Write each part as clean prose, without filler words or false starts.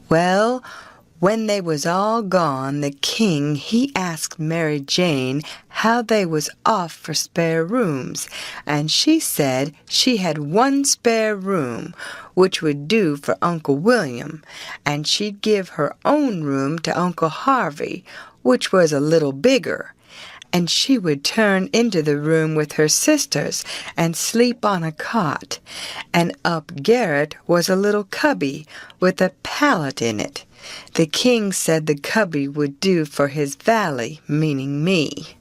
Well, when they was all gone, the king he asked Mary Jane how they was off for spare rooms, and she said she had one spare room, which would do for Uncle William, and she'd give her own room to Uncle Harvey, which was a little bigger, and she would turn into the room with her sisters and sleep on a cot, and up garret was a little cubby with a pallet in it. The king said the cubby would do for his valet, meaning me.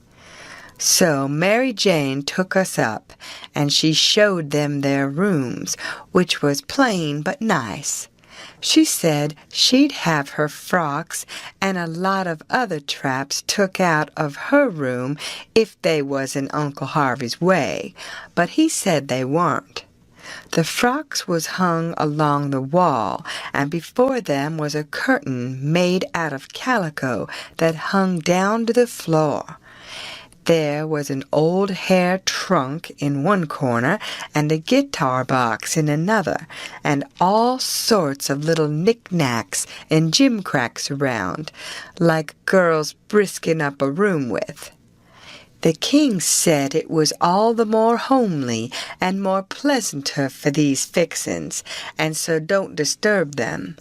So Mary Jane took us up, and she showed them their rooms, which was plain but nice. She said she'd have her frocks and a lot of other traps took out of her room if they was in Uncle Harvey's way, but he said they weren't. The frocks was hung along the wall, and before them was a curtain made out of calico that hung down to the floor. There was an old hair trunk in one corner and a guitar box in another, and all sorts of little knick-knacks and gimcracks around, like girls brisking up a room with. The king said it was all the more homely and more pleasanter for these fixin's, and so don't disturb them.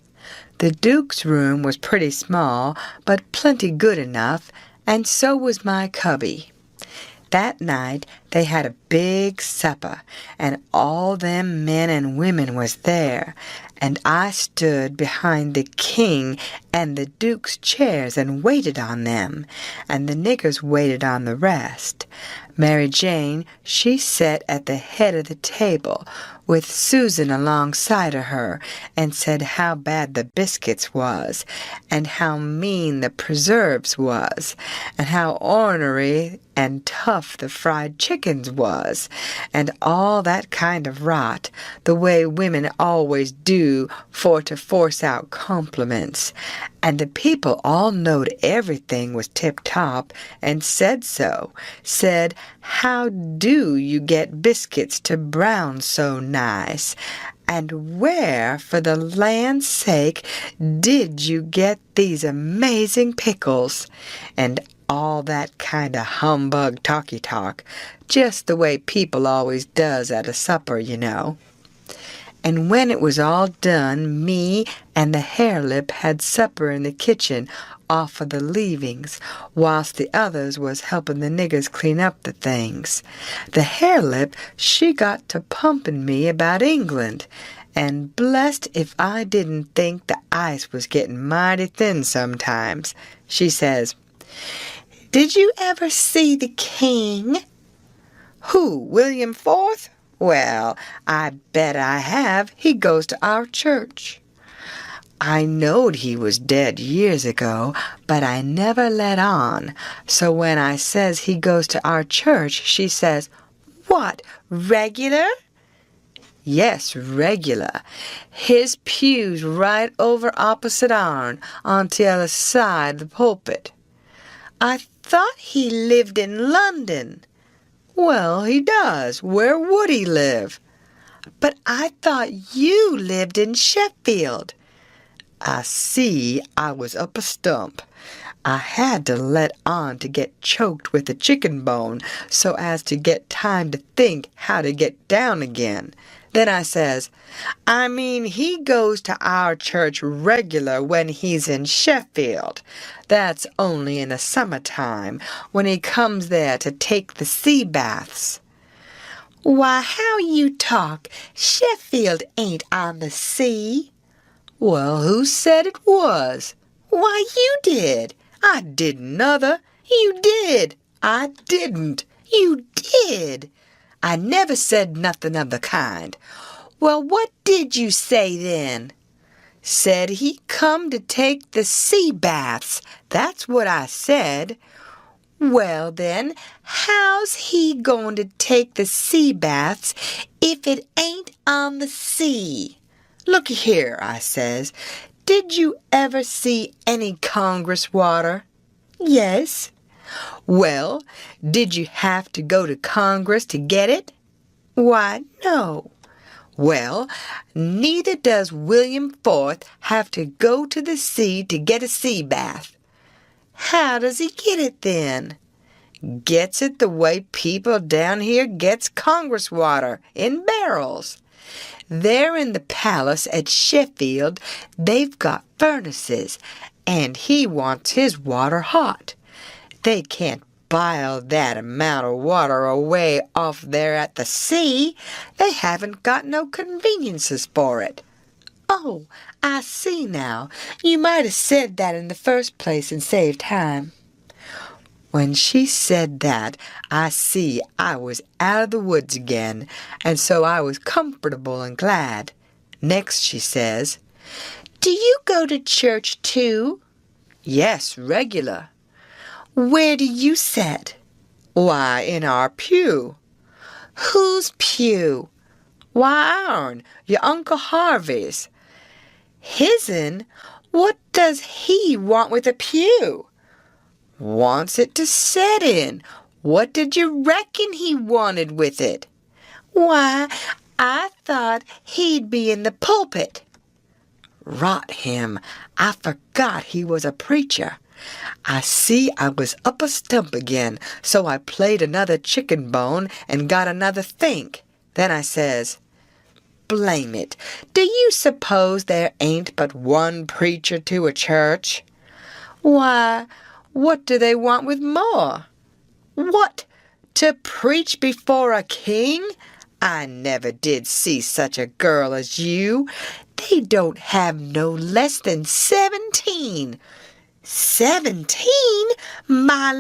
The Duke's room was pretty small, but plenty good enough, and so was my cubby. That night they had a big supper, and all them men and women was there, and I stood behind the king and the Duke's chairs and waited on them, and the niggers waited on the rest. Mary Jane, she sat at the head of the table, with Susan alongside of her, and said how bad the biscuits was, and how mean the preserves was, and how ornery and tough the fried chickens was, and all that kind of rot, the way women always do for to force out compliments. And the people all knowed everything was tip-top, and said so, said, how do you get biscuits to brown so nice? And where, for the land's sake, did you get these amazing pickles? And all that kind of humbug talky-talk, just the way people always does at a supper, you know. And when it was all done, me and the hare-lip had supper in the kitchen off of the leavings, whilst the others was helping the niggers clean up the things. The hare-lip, she got to pumping me about England, and blessed if I didn't think the ice was getting mighty thin sometimes. She says, "Did you ever see the king?" "Who, William IV? Well, I bet I have. He goes to our church." I knowed he was dead years ago, but I never let on. So when I says he goes to our church, she says, "What, regular?" "Yes, regular. His pew's right over opposite ourn, on t'other side the pulpit." "I thought he lived in London." "Well, he does. Where would he live?" "But I thought you lived in Sheffield." I see I was up a stump. I had to let on to get choked with a chicken bone so as to get time to think how to get down again. Then I says, "I mean, he goes to our church regular when he's in Sheffield. That's only in the summertime, when he comes there to take the sea baths." "Why, how you talk! Sheffield ain't on the sea." "Well, who said it was?" "Why, you did." "I didn't nother." "You did." "I didn't." "You did." "I never said nothing of the kind." "Well, what did you say then?" "Said he come to take the sea baths. That's what I said." "Well, then, how's he going to take the sea baths if it ain't on the sea?" "Looky here," I says, "did you ever see any Congress water?" "Yes." "Well, did you have to go to Congress to get it?" "Why, no." Well, neither does William IV have to go to the sea to get a sea bath. How does he get it then? Gets it the way people down here gets Congress water, in barrels. There in the palace at Sheffield, they've got furnaces, and he wants his water hot. They can't boil that amount of water away off there at the sea. They haven't got no conveniences for it. Oh, I see now. You might have said that in the first place and saved time. When she said that, I see I was out of the woods again, and so I was comfortable and glad. Next she says, "Do you go to church too?" "Yes, regular." "Where do you sit?" "Why, in our pew." "Whose pew?" "Why, ourn, your Uncle Harvey's." "His'n? What does he want with a pew?" "Wants it to set in. What did you reckon he wanted with it?" "Why, I thought he'd be in the pulpit." "Rot him! I forgot he was a preacher." I see I was up a stump again, so I played another chicken bone and got another think. Then I says, "Blame it, do you suppose there ain't but one preacher to a church?" "Why, what do they want with more?" "What, to preach before a king? I never did see such a girl as you. They don't have no less than 17. 17? My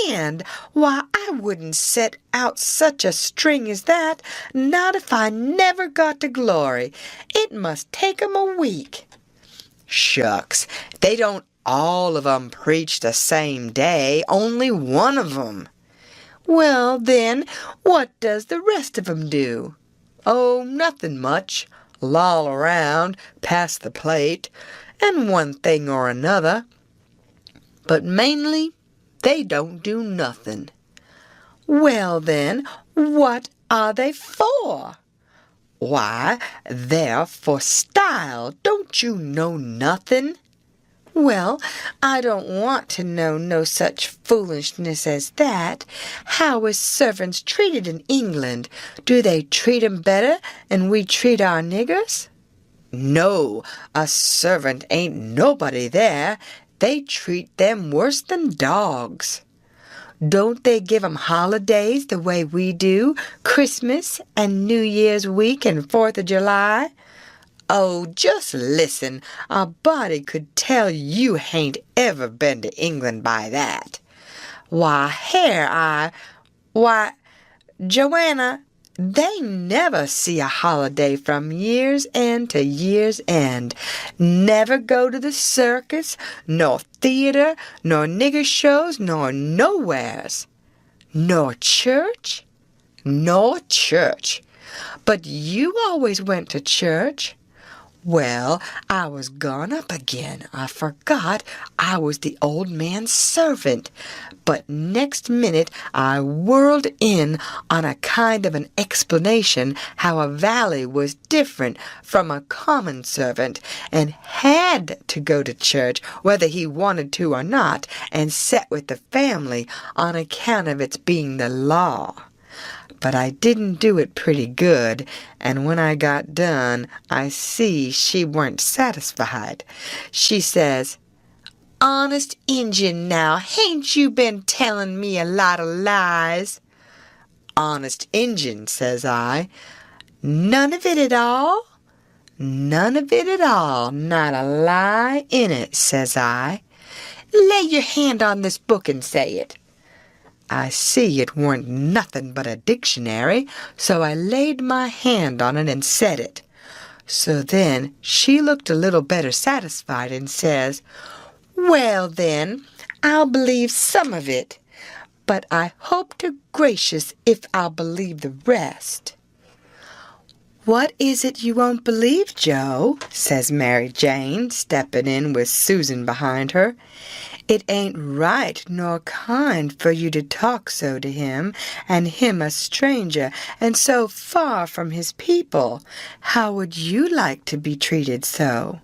land! Why, I wouldn't set out such a string as that, not if I never got to glory. It must take 'em a week." "Shucks, they don't all of 'em preach the same day, only one of 'em." "Well, then, what does the rest of 'em do?" "Oh, nothing much. Loll around, pass the plate, and one thing or another. But mainly, they don't do nothing." "Well, then, what are they for?" "Why, they're for style. Don't you know nothing?" "Well, I don't want to know no such foolishness as that. How is servants treated in England? Do they treat 'em better than we treat our niggers?" "No, a servant ain't nobody there. They treat them worse than dogs." "Don't they give 'em holidays the way we do, Christmas and New Year's week and 4th of July?" "Oh, just listen. A body could tell you hain't ever been to England by that." "Why, Why, Joanna, they never see a holiday from year's end to year's end. Never go to the circus, nor theater, nor nigger shows, nor nowheres." "Nor church?" "Nor church." "But you always went to church." "Well, I was gone up again. I forgot I was the old man's servant. But next minute I whirled in on a kind of an explanation how a valet was different from a common servant, and had to go to church whether he wanted to or not, and set with the family on account of its being the law. But I didn't do it pretty good, and when I got done, I see she weren't satisfied. She says, "Honest Injun now, hain't you been telling me a lot of lies?" "Honest Injun," says I. "None of it at all?" "None of it at all, not a lie in it," says I. "Lay your hand on this book and say it." I see it weren't nothing but a dictionary, so I laid my hand on it and said it. So then she looked a little better satisfied and says, "Well, then, I'll believe some of it, but I hope to gracious if I'll believe the rest." "What is it you won't believe, Joe?" says Mary Jane, stepping in with Susan behind her. It ain't right nor kind for you to talk so to him, and him a stranger, and so far from his people. How would you like to be treated so?"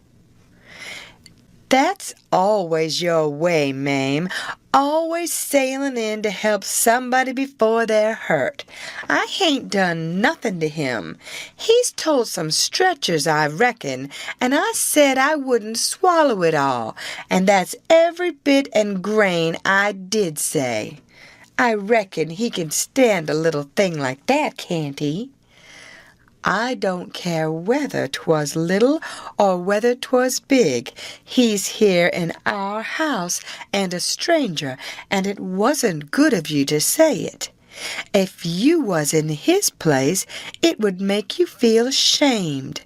"That's always your way, Mame, always sailing in to help somebody before they're hurt. I hain't done nothing to him. He's told some stretchers, I reckon, and I said I wouldn't swallow it all, and that's every bit and grain I did say. I reckon he can stand a little thing like that, can't he?" "I don't care whether 'twas little or whether 'twas big. He's here in our house and a stranger, and it wasn't good of you to say it. If you was in his place, it would make you feel ashamed,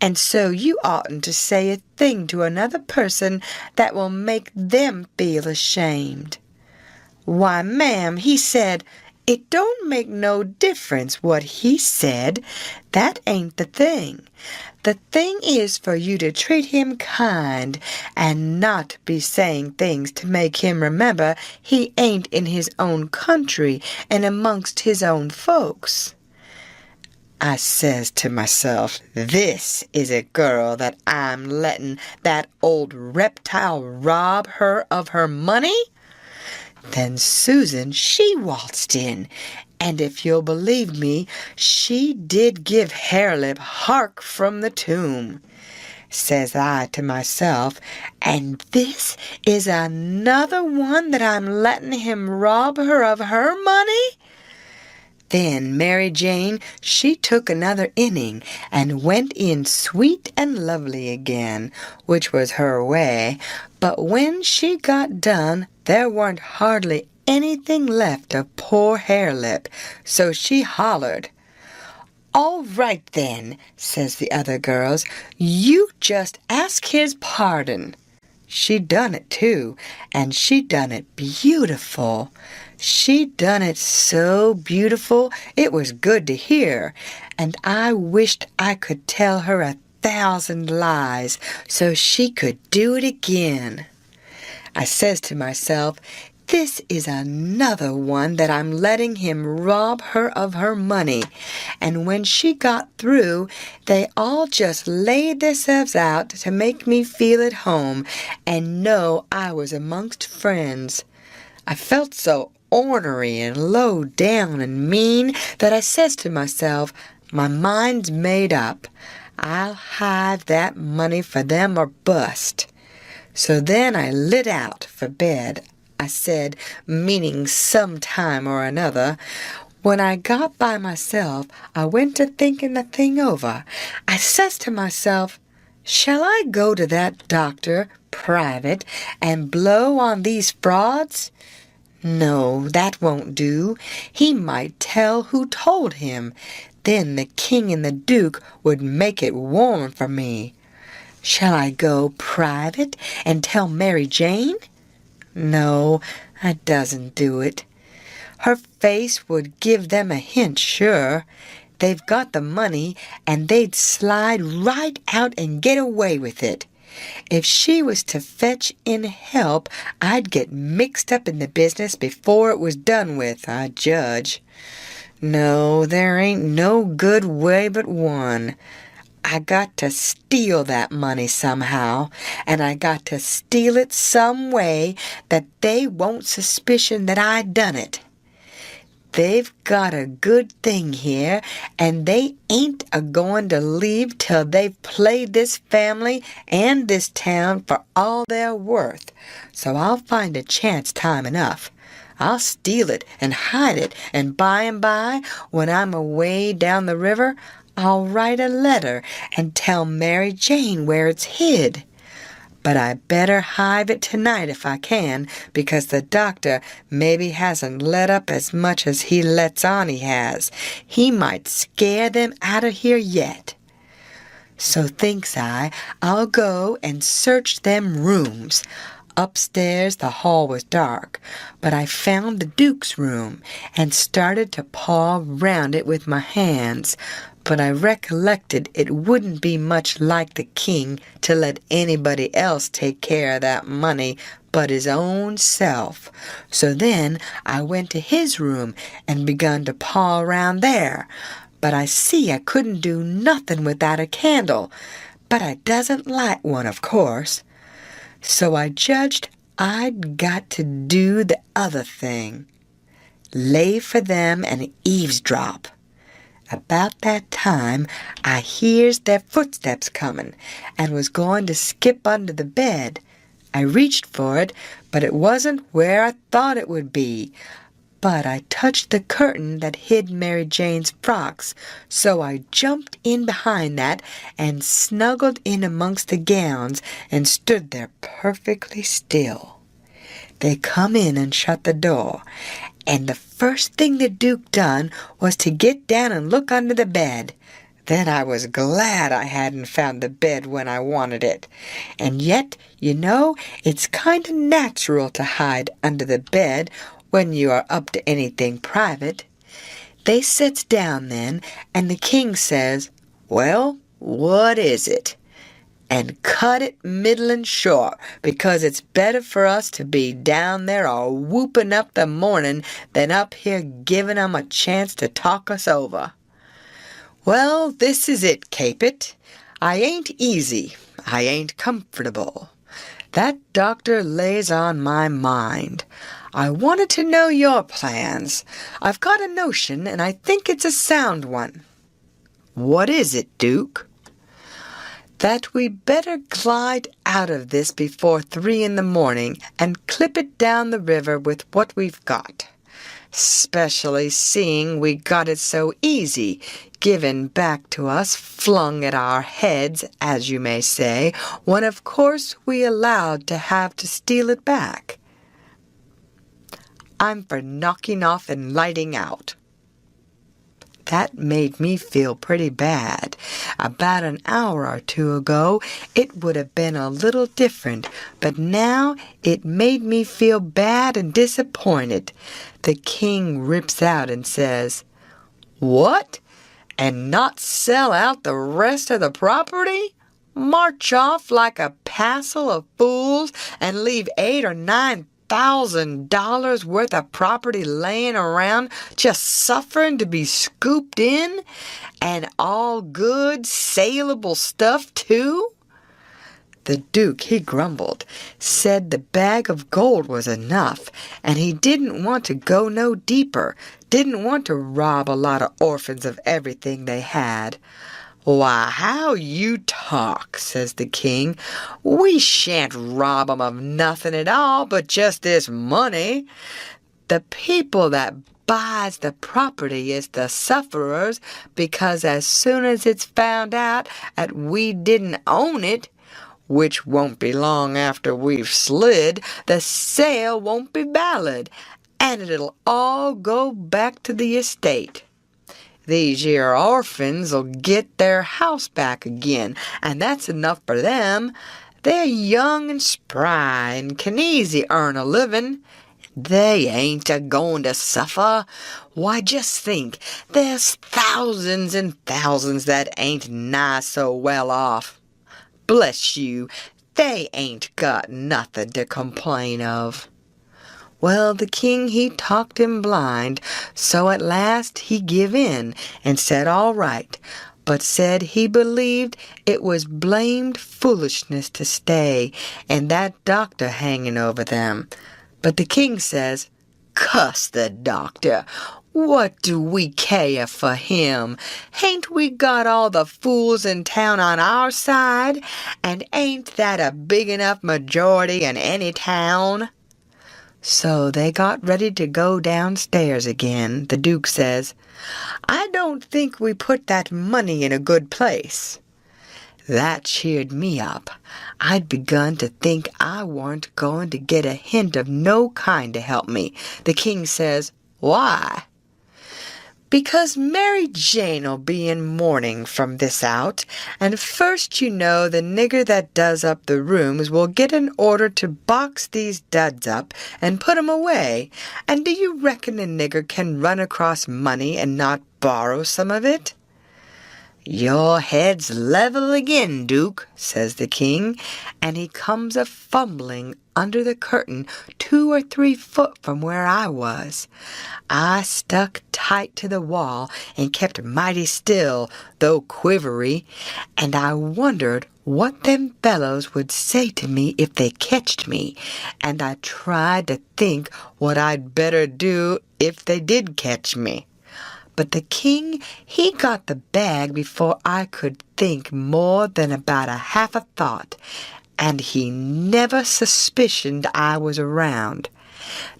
and so you oughtn't to say a thing to another person that will make them feel ashamed." "Why, ma'am, he said—" "It don't make no difference what he said. That ain't the thing. The thing is for you to treat him kind and not be saying things to make him remember he ain't in his own country and amongst his own folks." I says to myself, this is a girl that I'm letting that old reptile rob her of her money? Then Susan, she waltzed in, and if you'll believe me, she did give Harelip hark from the tomb. Says I to myself, and this is another one that I'm letting him rob her of her money? Then Mary Jane, she took another inning and went in sweet and lovely again, which was her way, but when she got done, there weren't hardly anything left of poor Harelip, so she hollered. "All right then," says the other girls, "you just ask his pardon." She done it too, and she done it beautiful. She done it so beautiful it was good to hear, and I wished I could tell her 1,000 lies so she could do it again. I says to myself, this is another one that I'm letting him rob her of her money. And when she got through, they all just laid themselves out to make me feel at home and know I was amongst friends. I felt so ornery and low down and mean that I says to myself, my mind's made up. I'll hive that money for them or bust. So then I lit out for bed. I said, meaning some time or another. When I got by myself, I went to thinking the thing over. I says to myself, shall I go to that doctor, private, and blow on these frauds? No, that won't do. He might tell who told him. Then the king and the duke would make it warm for me. Shall I go private and tell Mary Jane? No, that doesn't do it. Her face would give them a hint, sure. They've got the money, and they'd slide right out and get away with it. If she was to fetch in help, I'd get mixed up in the business before it was done with, I judge. No, there ain't no good way but one. I got to steal that money somehow, and I got to steal it some way that they won't suspicion that I done it. They've got a good thing here, and they ain't a-going to leave till they've played this family and this town for all they're worth. So I'll find a chance time enough. I'll steal it and hide it, and by, when I'm away down the river, I'll write a letter and tell Mary Jane where it's hid. But I better hive it tonight if I can, because the doctor maybe hasn't let up as much as he lets on he has. He might scare them out of here yet. So thinks I'll go and search them rooms. Upstairs the hall was dark, but I found the Duke's room and started to paw round it with my hands. but I recollected it wouldn't be much like the king to let anybody else take care of that money but his own self. So then I went to his room and begun to paw around there. But I see I couldn't do nothing without a candle, but I doesn't light one, of course. So I judged I'd got to do the other thing. Lay for them and eavesdrop. About that time, I hears their footsteps coming and was going to skip under the bed. I reached for it, but it wasn't where I thought it would be. But I touched the curtain that hid Mary Jane's frocks, so I jumped in behind that and snuggled in amongst the gowns and stood there perfectly still. They come in and shut the door, and the first thing the Duke done was to get down and look under the bed. Then I was glad I hadn't found the bed when I wanted it. And yet, you know, it's kind of natural to hide under the bed when you are up to anything private. They sits down then, and the king says, "Well, what is it?" And cut it middlin' short, because it's better for us to be down there a whooping up the morning than up here giving 'em a chance to talk us over. "Well, this is it, Capet. I ain't easy. I ain't comfortable. That doctor lays on my mind. I wanted to know your plans. I've got a notion, and I think it's a sound one." "What is it, Duke?" "That we better glide out of this before 3 in the morning and clip it down the river with what we've got. Specially seeing we got it so easy, given back to us, flung at our heads, as you may say, when of course we allowed to have to steal it back. I'm for knocking off and lighting out." That made me feel pretty bad. About an hour or two ago, it would have been a little different, but now it made me feel bad and disappointed. The king rips out and says, "What? And not sell out the rest of the property? March off like a passel of fools and leave $8,000 or $9,000 worth of property laying around just suffering to be scooped in? And all good, saleable stuff, too?" The Duke, he grumbled, said the bag of gold was enough, and he didn't want to go no deeper, didn't want to rob a lot of orphans of everything they had. "Why, how you talk," says the king. "We shan't rob 'em of nothing at all but just this money. The people that buys the property is the sufferers, because as soon as it's found out that we didn't own it, which won't be long after we've slid, the sale won't be valid, and it'll all go back to the estate. These here orphans''ll get their house back again, and that's enough for them. They're young and spry and can easy earn a living. They ain't a-going to suffer. Why, just think, there's thousands and thousands that ain't nigh so well off. Bless you, they ain't got nothing to complain of." Well, the king, he talked him blind, so at last he give in and said all right, but said he believed it was blamed foolishness to stay, and that doctor hanging over them. But the king says, "Cuss the doctor. What do we care for him? Hain't we got all the fools in town on our side? And ain't that a big enough majority in any town?" So they got ready to go downstairs again. The Duke says, "I don't think we put that money in a good place." That cheered me up. I'd begun to think I weren't going to get a hint of no kind to help me. The king says, "Why?" "Because Mary Jane'll be in mourning from this out, and first you know the nigger that does up the rooms will get an order to box these duds up and put 'em away, and do you reckon a nigger can run across money and not borrow some of it?" "Your head's level again, Duke," says the king, and he comes a-fumbling under the curtain 2 or 3 foot from where I was. I stuck tight to the wall and kept mighty still, though quivery, and I wondered what them fellows would say to me if they ketched me, and I tried to think what I'd better do if they did catch me. But the king, he got the bag before I could think more than about a half a thought, and he never suspicioned I was around.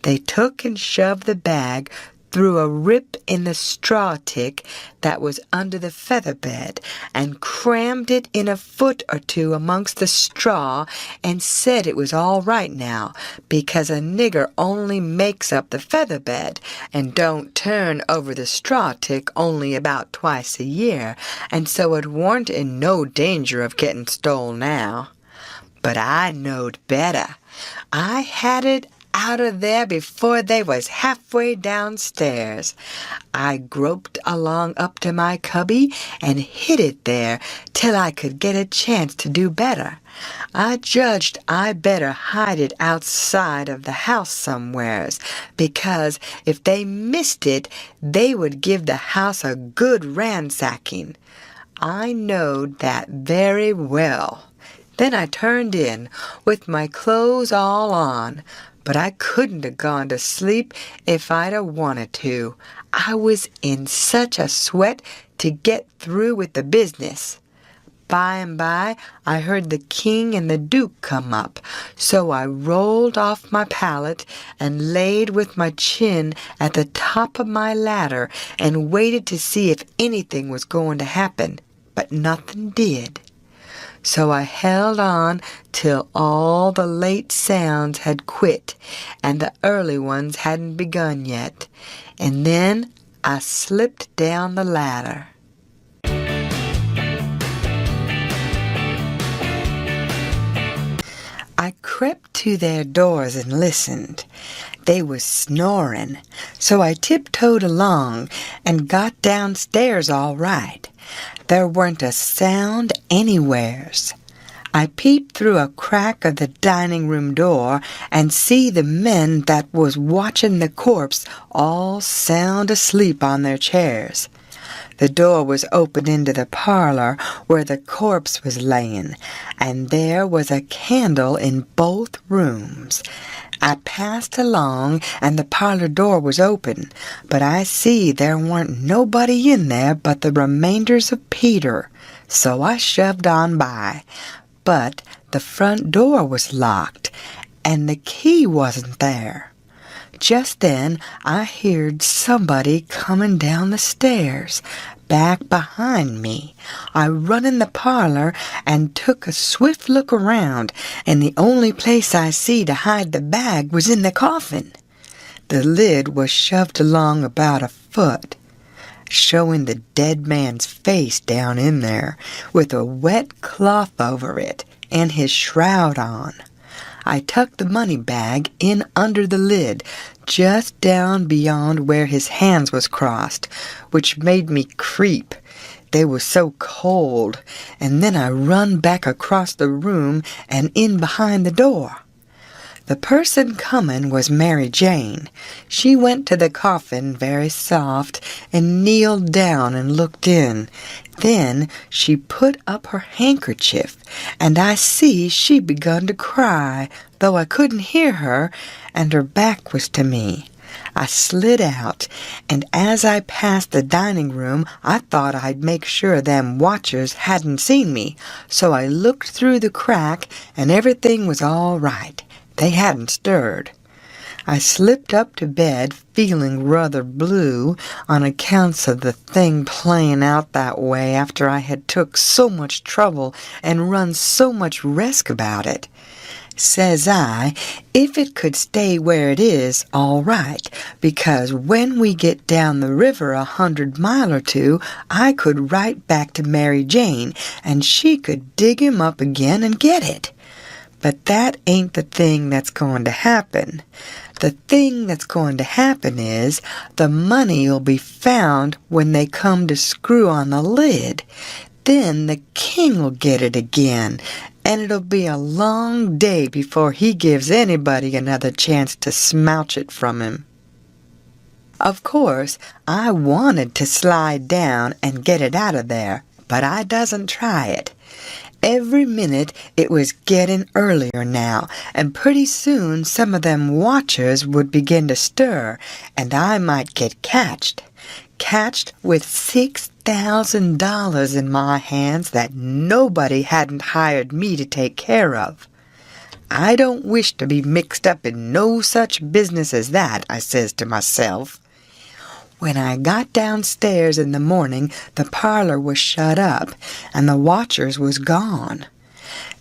They took and shoved the bag through a rip in the straw tick that was under the feather bed, and crammed it in a foot or two amongst the straw, and said it was all right now, because a nigger only makes up the feather bed, and don't turn over the straw tick only about twice a year, and so it warn't in no danger of getting stole now. But I knowed better. I had it out of there before they was halfway downstairs. I groped along up to my cubby and hid it there till I could get a chance to do better. I judged I better hide it outside of the house somewheres, because if they missed it, they would give the house a good ransacking. I knowed that very well. Then I turned in, with my clothes all on, but I couldn't have gone to sleep if I'd have wanted to. I was in such a sweat to get through with the business. By and by, I heard the king and the duke come up, so I rolled off my pallet and laid with my chin at the top of my ladder and waited to see if anything was going to happen, but nothing did. So I held on till all the late sounds had quit and the early ones hadn't begun yet, and then I slipped down the ladder. I crept to their doors and listened. They was snoring, so I tiptoed along and got downstairs all right. There weren't a sound anywheres. I peeped through a crack of the dining room door and see the men that was watching the corpse all sound asleep on their chairs. The door was open into the parlor where the corpse was laying, and there was a candle in both rooms. I passed along, and the parlor door was open, but I see there warn't nobody in there but the remainders of Peter, so I shoved on by. But the front door was locked, and the key wasn't there. Just then I heard somebody coming down the stairs, back behind me. I run in the parlor and took a swift look around, and the only place I see to hide the bag was in the coffin. The lid was shoved along about a foot, showing the dead man's face down in there, with a wet cloth over it, and his shroud on. I tucked the money bag in under the lid, just down beyond where his hands was crossed, which made me creep. They was so cold, and then I run back across the room and in behind the door. The person comin' was Mary Jane. She went to the coffin very soft and kneeled down and looked in. Then she put up her handkerchief, and I see she begun to cry, though I couldn't hear her, and her back was to me. I slid out, and as I passed the dining room, I thought I'd make sure them watchers hadn't seen me, so I looked through the crack, and everything was all right. They hadn't stirred. I slipped up to bed feeling rather blue on accounts of the thing playing out that way after I had took so much trouble and run so much risk about it. Says I, if it could stay where it is, all right, because when we get down the river 100 mile or two, I could write back to Mary Jane, and she could dig him up again and get it. But that ain't the thing that's going to happen. The thing that's going to happen is the money'll be found when they come to screw on the lid. Then the king will get it again, and it'll be a long day before he gives anybody another chance to smouch it from him. Of course, I wanted to slide down and get it out of there, but I doesn't try it. Every minute it was getting earlier now, and pretty soon some of them watchers would begin to stir, and I might get catched with $6,000 in my hands that nobody hadn't hired me to take care of. I don't wish to be mixed up in no such business as that, I says to myself. When I got downstairs in the morning, the parlor was shut up, and the watchers was gone.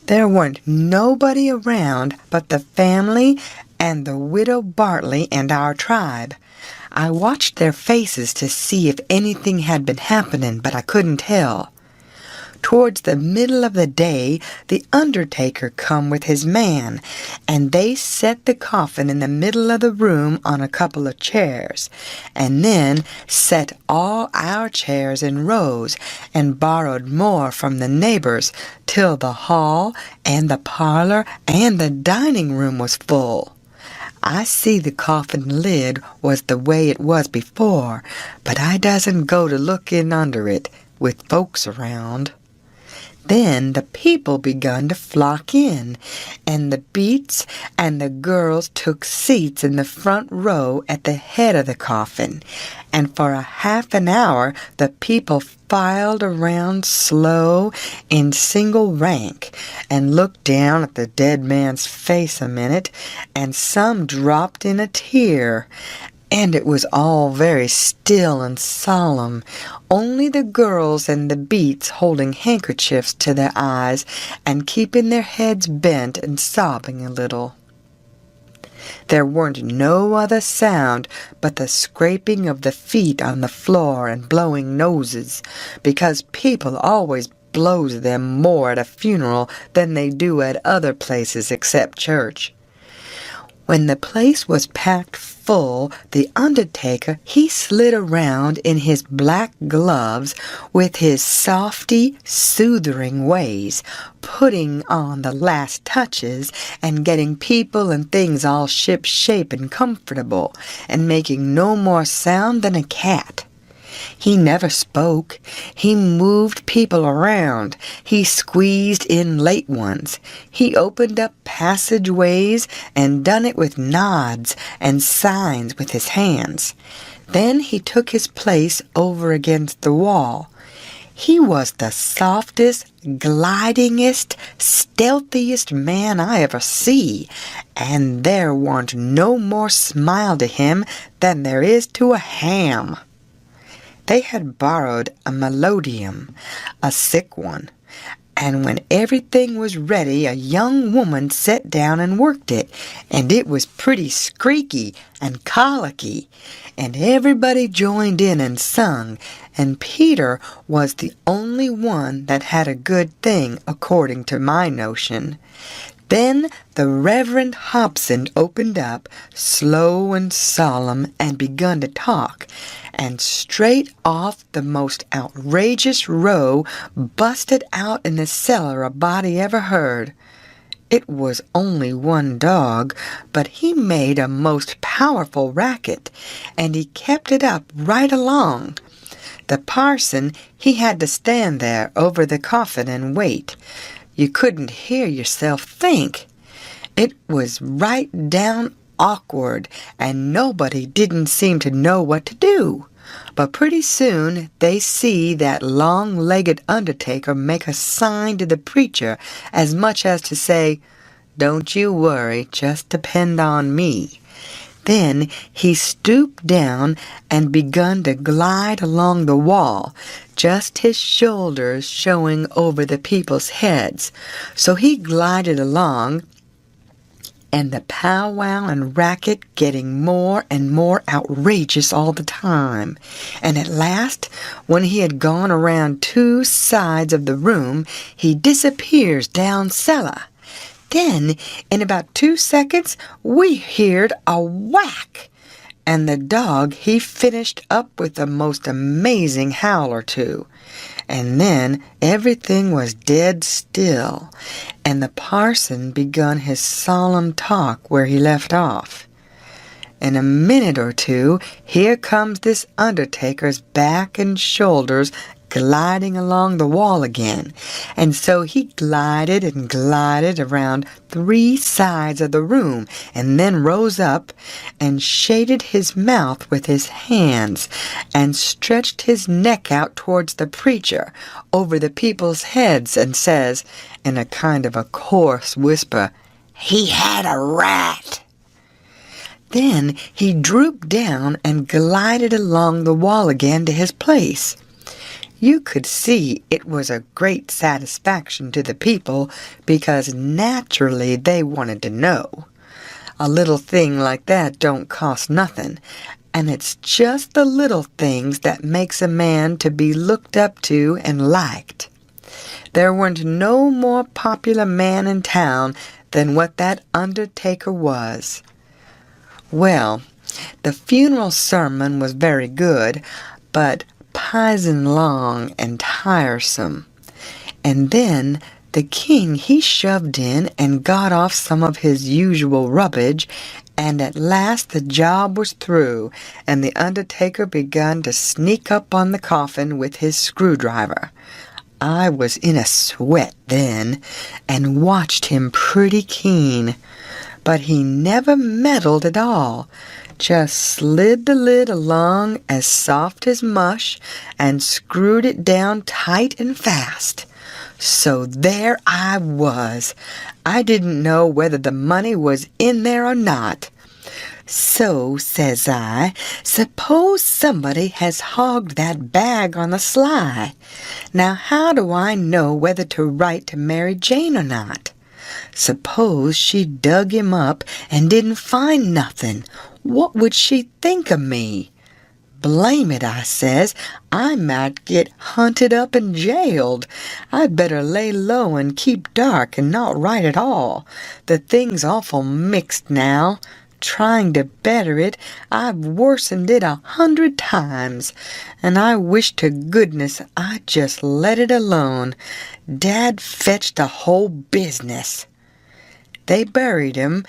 There weren't nobody around but the family and the widow Bartley and our tribe. I watched their faces to see if anything had been happening, but I couldn't tell. Towards the middle of the day, the undertaker come with his man, and they set the coffin in the middle of the room on a couple of chairs, and then set all our chairs in rows, and borrowed more from the neighbors, till the hall and the parlor and the dining room was full. I see the coffin lid was the way it was before, but I doesn't go to look in under it with folks around. Then the people begun to flock in, and the beats and the girls took seats in the front row at the head of the coffin, and for a half an hour the people filed around slow in single rank, and looked down at the dead man's face a minute, and some dropped in a tear. And it was all very still and solemn, only the girls and the beats holding handkerchiefs to their eyes and keeping their heads bent and sobbing a little. There weren't no other sound but the scraping of the feet on the floor and blowing noses, because people always blows them more at a funeral than they do at other places except church. When the place was packed full, the undertaker, he slid around in his black gloves with his softy, soothing ways, putting on the last touches and getting people and things all ship-shape and comfortable, and making no more sound than a cat. He never spoke. He moved people around. He squeezed in late ones. He opened up passageways and done it with nods and signs with his hands. Then he took his place over against the wall. He was the softest, glidingest, stealthiest man I ever see, and there warn't no more smile to him than there is to a ham. They had borrowed a melodeon, a sick one, and when everything was ready, a young woman sat down and worked it, and it was pretty squeaky and colicky, and everybody joined in and sung, and Peter was the only one that had a good thing, according to my notion. Then the Reverend Hobson opened up, slow and solemn, and begun to talk, and straight off the most outrageous row busted out in the cellar a body ever heard. It was only one dog, but he made a most powerful racket, and he kept it up right along. The parson, he had to stand there over the coffin and wait. You couldn't hear yourself think. It was right down awkward, and nobody didn't seem to know what to do. But pretty soon they see that long-legged undertaker make a sign to the preacher, as much as to say, "Don't you worry, just depend on me." Then he stooped down and begun to glide along the wall, just his shoulders showing over the people's heads. So he glided along, and the powwow and racket getting more and more outrageous all the time. And at last, when he had gone around two sides of the room, he disappears down cellar. Then, in about 2 seconds, we heard a whack, and the dog, he finished up with the most amazing howl or two. And then everything was dead still, and the parson begun his solemn talk where he left off. In a minute or two, here comes this undertaker's back and shoulders gliding along the wall again. And so he glided and glided around 3 sides of the room, and then rose up and shaded his mouth with his hands, and stretched his neck out towards the preacher over the people's heads, and says, in a kind of a coarse whisper, "He had a rat." Then he drooped down and glided along the wall again to his place. You could see it was a great satisfaction to the people, because naturally they wanted to know. A little thing like that don't cost nothing, and it's just the little things that makes a man to be looked up to and liked. There weren't no more popular man in town than what that undertaker was. Well, the funeral sermon was very good, but p'ison long and tiresome. And then the king, he shoved in and got off some of his usual rubbish, and at last the job was through, and the undertaker begun to sneak up on the coffin with his screwdriver. I was in a sweat then, and watched him pretty keen. But he never meddled at all, just slid the lid along as soft as mush, and screwed it down tight and fast. So there I was. I didn't know whether the money was in there or not. So, says I, suppose somebody has hogged that bag on the sly. Now how do I know whether to write to Mary Jane or not? Suppose she dug him up and didn't find nothing. What would she think of me? Blame it, I says, I might get hunted up and jailed. I'd better lay low and keep dark and not write at all. The thing's awful mixed now. Trying to better it, I've worsened it 100 times, and I wish to goodness I'd just let it alone. Dad fetched the whole business. They buried him,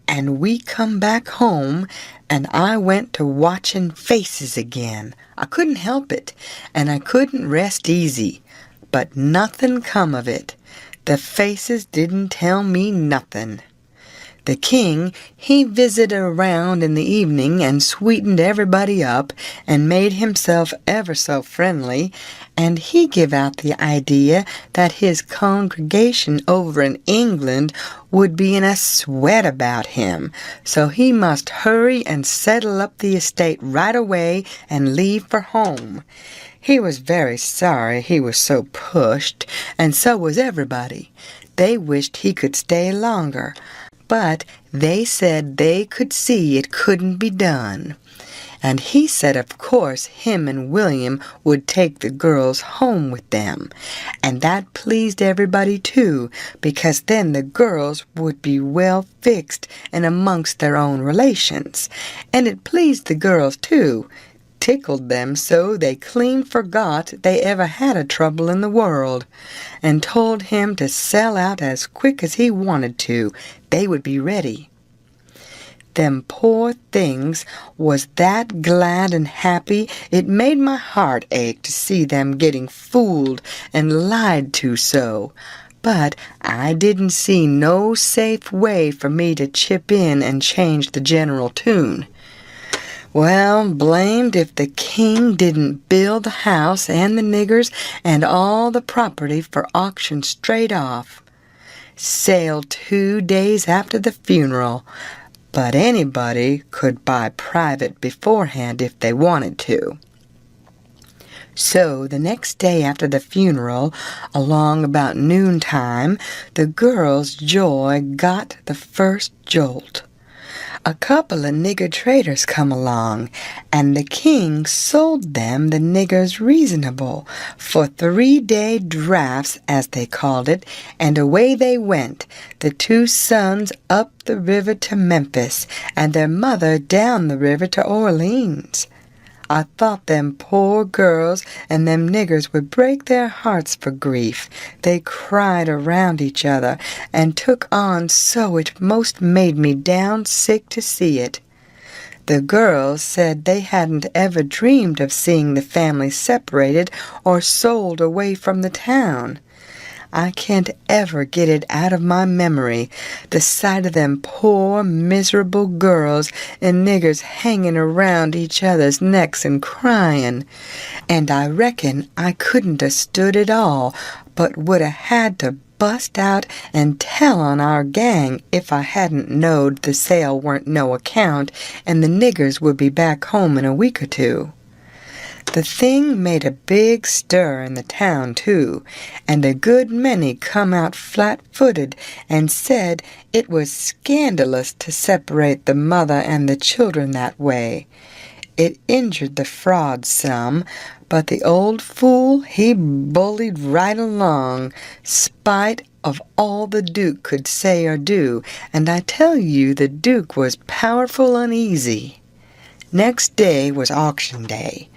and we come back home, and I went to watching faces again. I couldn't help it, and I couldn't rest easy, but nothing come of it. The faces didn't tell me nothing. The king, he visited around in the evening and sweetened everybody up and made himself ever so friendly, and he give out the idea that his congregation over in England would be in a sweat about him, so he must hurry and settle up the estate right away and leave for home. He was very sorry he was so pushed, and so was everybody. They wished he could stay longer, but they said they could see it couldn't be done. And he said of course him and William would take the girls home with them. And that pleased everybody too, because then the girls would be well fixed and amongst their own relations. And it pleased the girls too, tickled them so they clean forgot they ever had a trouble in the world, and told him to sell out as quick as he wanted to. They would be ready. Them poor things was that glad and happy it made my heart ache to see them getting fooled and lied to so. But I didn't see no safe way for me to chip in and change the general tune. Well, blamed if the king didn't build the house and the niggers and all the property for auction straight off. Sailed 2 days after the funeral, but anybody could buy private beforehand if they wanted to. So the next day after the funeral, along about noontime, the girls' joy got the first jolt. A couple of nigger traders come along, and the king sold them the niggers reasonable for 3-day drafts, as they called it, and away they went, the 2 sons up the river to Memphis, and their mother down the river to Orleans. I thought them poor girls and them niggers would break their hearts for grief. They cried around each other and took on so it most made me down sick to see it. The girls said they hadn't ever dreamed of seeing the family separated or sold away from the town. I can't ever get it out of my memory, the sight of them poor, miserable girls and niggers hanging around each other's necks and crying. And I reckon I couldn't have stood it all, but would have had to bust out and tell on our gang if I hadn't knowed the sale weren't no account and the niggers would be back home in a week or 2. The thing made a big stir in the town, too, and a good many come out flat-footed and said it was scandalous to separate the mother and the children that way. It injured the fraud some, but the old fool, he bullied right along, spite of all the Duke could say or do, and I tell you the Duke was powerful uneasy. Next day was auction day.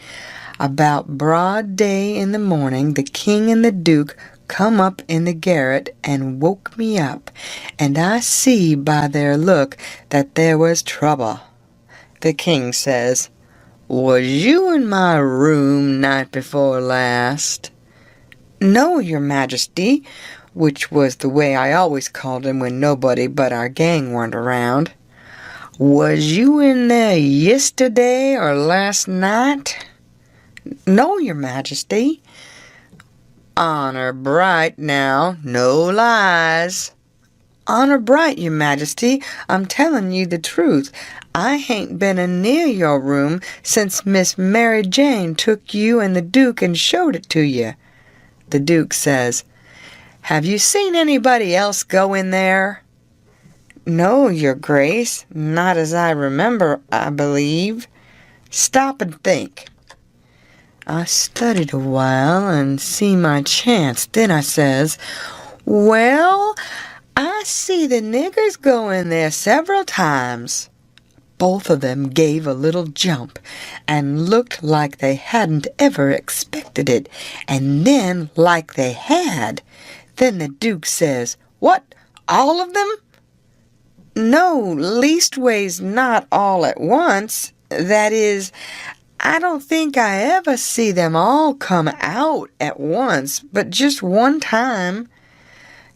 About broad day in the morning, the king and the Duke come up in the garret and woke me up, and I see by their look that there was trouble. The king says, "Was you in my room night before last?" "No, your majesty," which was the way I always called him when nobody but our gang weren't around. "Was you in there yesterday or last night?" "No, your majesty." "Honor bright now, no lies." "Honor bright, your majesty, I'm telling you the truth. I hain't been near your room since Miss Mary Jane took you and the Duke and showed it to you." The Duke says, "Have you seen anybody else go in there?" "No, your grace, not as I remember, I believe." "Stop and think." I studied a while and see my chance. Then I says, "Well, I see the niggers go in there several times." Both of them gave a little jump and looked like they hadn't ever expected it, and then like they had. Then the Duke says, "What, all of them?" "No, leastways not all at once. That is, I don't think I ever see them all come out at once, but just one time."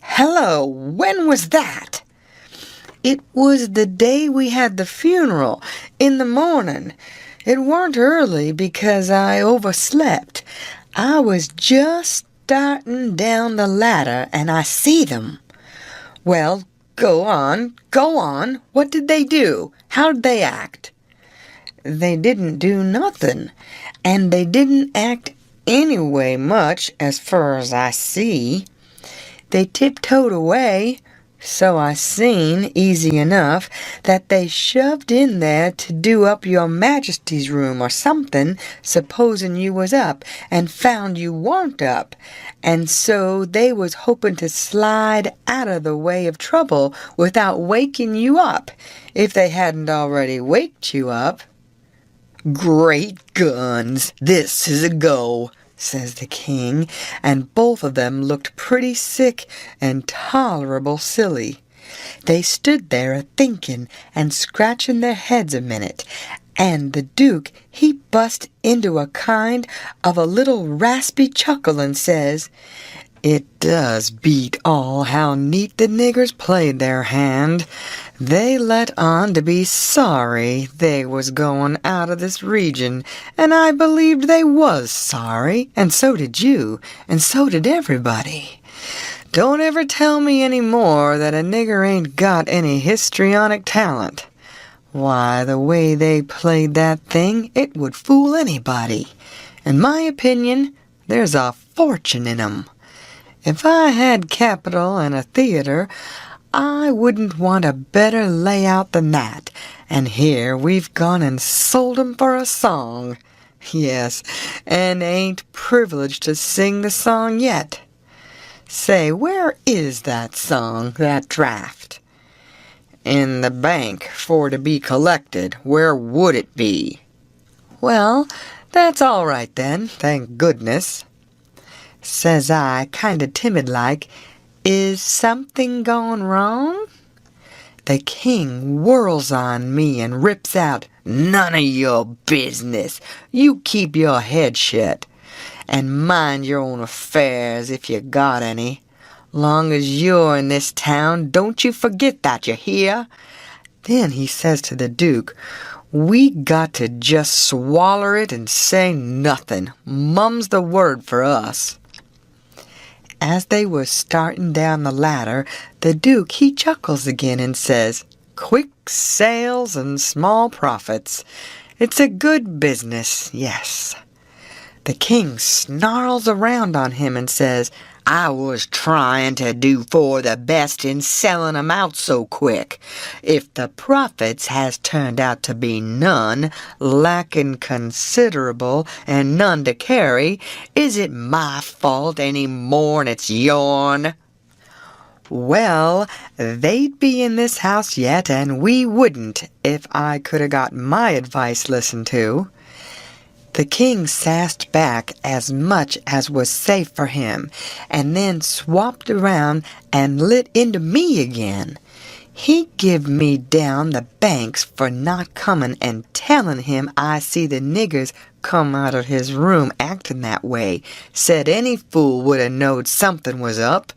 "Hello, when was that?" "It was the day we had the funeral, in the morning. It weren't early because I overslept. I was just starting down the ladder and I see them." "Well, go on. What did they do? How'd they act?" "They didn't do nothing, and they didn't act anyway much as fur as I see. They tiptoed away, so I seen, easy enough, that they shoved in there to do up your majesty's room or something, supposing you was up, and found you warn't up, and so they was hoping to slide out of the way of trouble without waking you up, if they hadn't already waked you up." "Great guns, this is a go," says the king, and both of them looked pretty sick and tolerable silly. They stood there a-thinking and scratching their heads a minute, and the Duke, he bust into a kind of a little raspy chuckle and says, "It does beat all how neat the niggers played their hand. They let on to be sorry they was going out of this region, and I believed they was sorry, and so did you, and so did everybody. Don't ever tell me any more that a nigger ain't got any histrionic talent. Why, the way they played that thing, it would fool anybody. In my opinion, there's a fortune in 'em. If I had capital and a theater, I wouldn't want a better layout than that, and here we've gone and sold 'em for a song. Yes, and ain't privileged to sing the song yet. Say, where is that song, that draft? In the bank, for to be collected. Where would it be? Well, that's all right then, thank goodness. Says I, kinda timid-like, is something gone wrong? The king whirls on me and rips out, none of your business. You keep your head shut, and mind your own affairs if you got any. Long as you're in this town, don't you forget that, you hear? Then he says to the Duke, we got to just swaller it and say nothing. Mum's the word for us. As they was starting down the ladder, the Duke he chuckles again and says, quick sales and small profits. It's a good business, yes. The king snarls around on him and says, I was trying to do for the best in selling 'em out so quick. If the profits has turned out to be none, lacking considerable, and none to carry, is it my fault any more'n it's yourn? Well, they'd be in this house yet, and we wouldn't if I could have got my advice listened to. The king sassed back as much as was safe for him, and then swapped around and lit into me again. He give me down the banks for not coming and telling him I see the niggers come out of his room acting that way. Said any fool would have knowed something was up.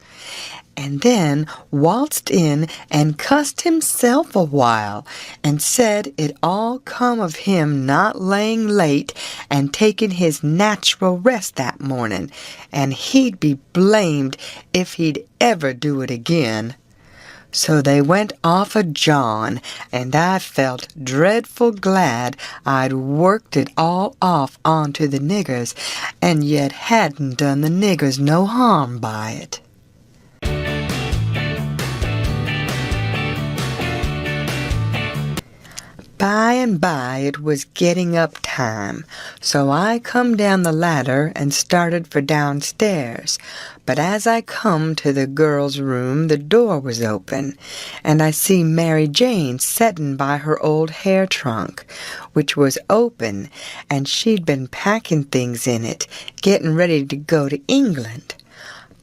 And then waltzed in and cussed himself a while, and said it all come of him not laying late and taking his natural rest that morning, and he'd be blamed if he'd ever do it again. So they went off a jawin', and I felt dreadful glad I'd worked it all off onto the niggers, and yet hadn't done the niggers no harm by it. By and by it was getting up time, so I come down the ladder and started for downstairs. But as I come to the girl's room, the door was open, and I see Mary Jane settin' by her old hair trunk, which was open, and she'd been packing things in it, getting ready to go to England.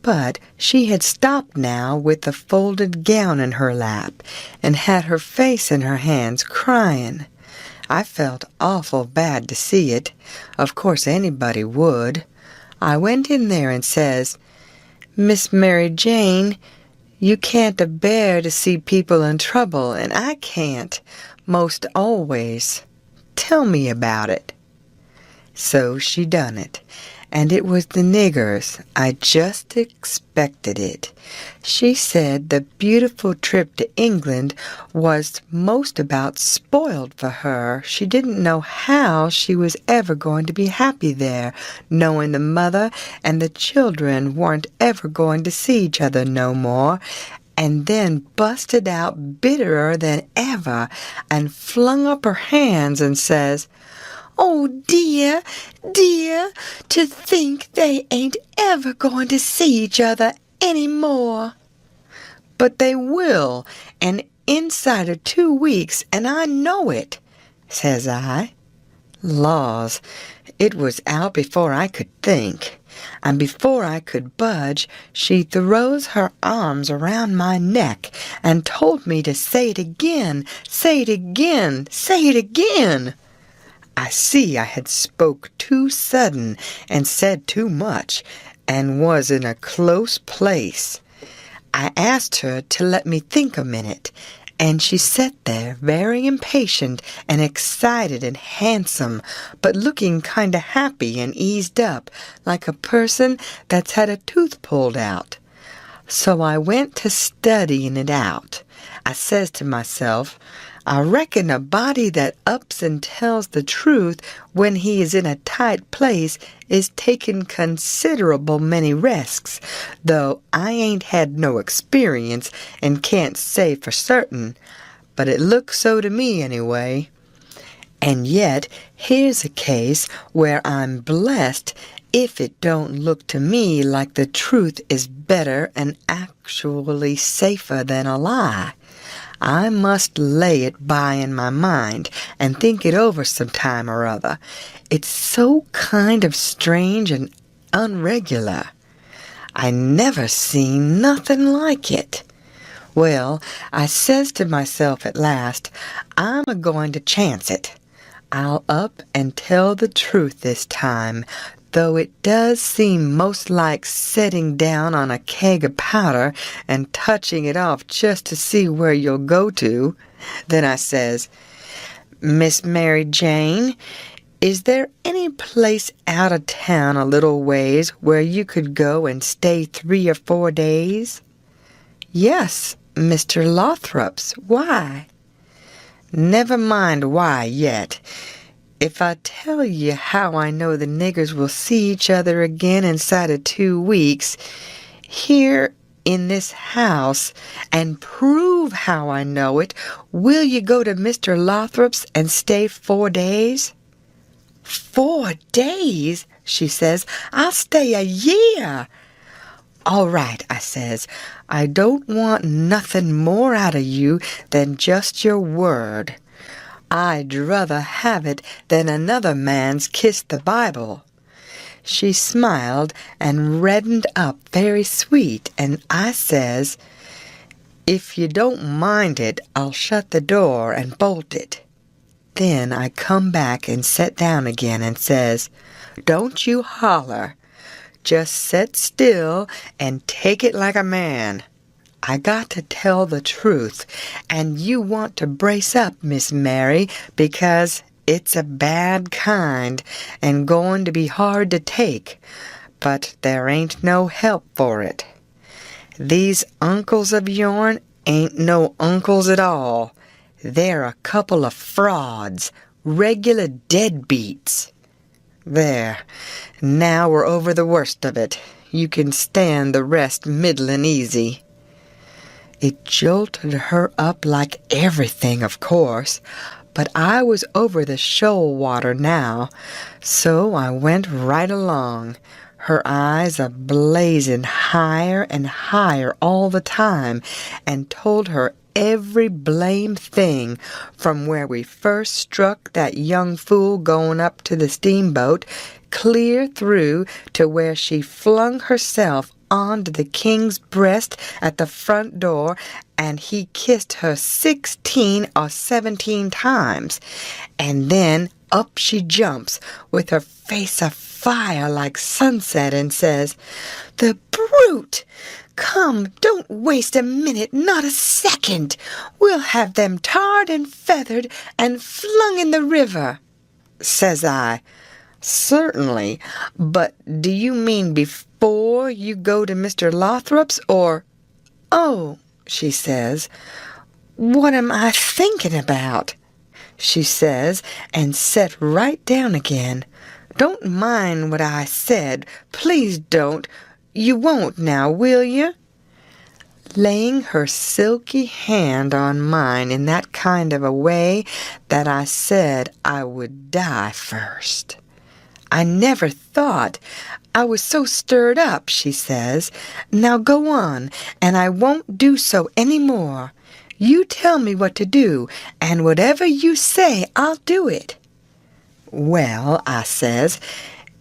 But she had stopped now with the folded gown in her lap, and had her face in her hands, crying. I felt awful bad to see it. Of course anybody would. I went in there and says, Miss Mary Jane, you can't a-bear to see people in trouble, and I can't, most always. Tell me about it. So she done it. And it was the niggers. I just expected it. She said the beautiful trip to England was most about spoiled for her. She didn't know how she was ever going to be happy there, knowing the mother and the children weren't ever going to see each other no more, and then busted out bitterer than ever and flung up her hands and says, Oh, dear, dear, to think they ain't ever going to see each other any more. But they will, and inside of 2 weeks, and I know it, says I. Laws, it was out before I could think, and before I could budge, she throws her arms around my neck and told me to say it again, say it again, say it again. I see I had spoke too sudden and said too much, and was in a close place. I asked her to let me think a minute, and she sat there very impatient and excited and handsome, but looking kind of happy and eased up, like a person that's had a tooth pulled out. So I went to studying it out. I says to myself, I reckon a body that ups and tells the truth when he is in a tight place is taking considerable many risks, though I ain't had no experience and can't say for certain. but it looks so to me anyway. And yet, here's a case where I'm blessed if it don't look to me like the truth is better and actually safer than a lie. I must lay it by in my mind and think it over some time or other. It's so kind of strange and unregular. I never seen nothing like it. Well, I says to myself at last, I'm a-going to chance it. I'll up and tell the truth this time, though it does seem most like setting down on a keg of powder and touching it off just to see where you'll go to. Then I says, Miss Mary Jane, is there any place out of town a little ways where you could go and stay 3 or 4 days? Yes, Mr. Lothrop's. Why? Never mind why yet. If I tell you how I know the niggers will see each other again inside of 2 weeks, here in this house, and prove how I know it, will you go to Mr. Lothrop's and stay 4 days? 4 days, she says. I'll stay a year. All right, I says. I don't want nothing more out of you than just your word. I'd rather have it than another man's kiss the Bible. She smiled and reddened up very sweet, and I says, If you don't mind it, I'll shut the door and bolt it. Then I come back and set down again and says, Don't you holler. Just set still and take it like a man. I got to tell the truth, and you want to brace up, Miss Mary, because it's a bad kind and going to be hard to take, but there ain't no help for it. These uncles of yourn ain't no uncles at all. They're a couple of frauds, regular deadbeats. There, now we're over the worst of it. You can stand the rest middlin' easy. It jolted her up like everything, of course, but I was over the shoal water now, so I went right along, her eyes a-blazing higher and higher all the time, and told her every blame thing, from where we first struck that young fool going up to the steamboat, clear through to where she flung herself onto the king's breast at the front door, and he kissed her 16 or 17 times, and then up she jumps with her face afire like sunset and says, The brute! Come, don't waste a minute, not a second. We'll have them tarred and feathered and flung in the river. Says I, Certainly, but do you mean before you go to Mr. Lothrop's, or— Oh, she says, what am I thinking about? She says, and set right down again. Don't mind what I said. Please don't. You won't now, will you? Laying her silky hand on mine in that kind of a way that I said I would die first. I never thought. I was so stirred up, she says. Now go on, and I won't do so any more. You tell me what to do, and whatever you say, I'll do it. Well, I says,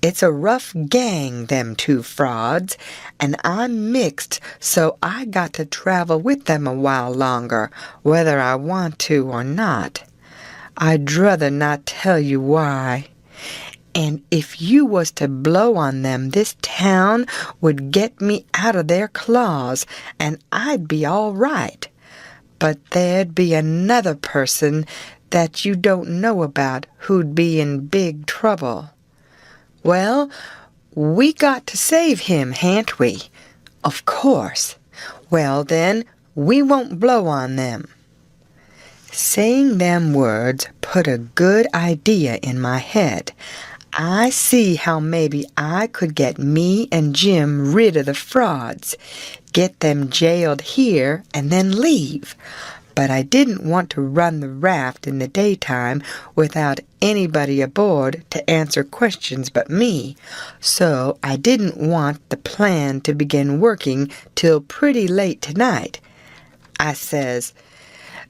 it's a rough gang, them 2 frauds, and I'm mixed, so I got to travel with them a while longer, whether I want to or not. I'd druther not tell you why. And if you was to blow on them, this town would get me out of their claws, and I'd be all right. But there'd be another person that you don't know about who'd be in big trouble. Well, we got to save him, han't we? Of course. Well, then, we won't blow on them. Saying them words put a good idea in my head. I see how maybe I could get me and Jim rid of the frauds, get them jailed here, and then leave. but I didn't want to run the raft in the daytime without anybody aboard to answer questions but me, so I didn't want the plan to begin working till pretty late tonight. I says,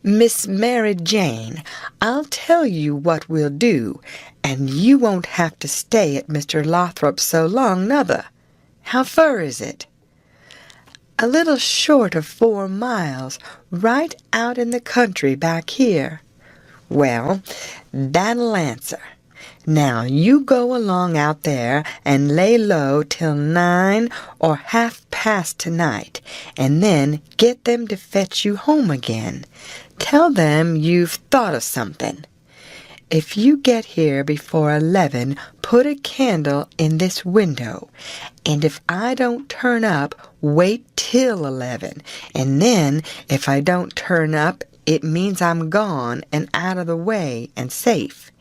Miss Mary Jane, I'll tell you what we'll do, and you won't have to stay at Mr. Lothrop's so long, nother. How fur is it? A little short of 4 miles, right out in the country back here. Well, that'll answer. Now you go along out there and lay low till 9 or 1/2 tonight, and then get them to fetch you home again. Tell them you've thought of something. If you get here before 11, put a candle in this window, and if I don't turn up, wait till 11, and then if I don't turn up, it means I'm gone and out of the way and safe.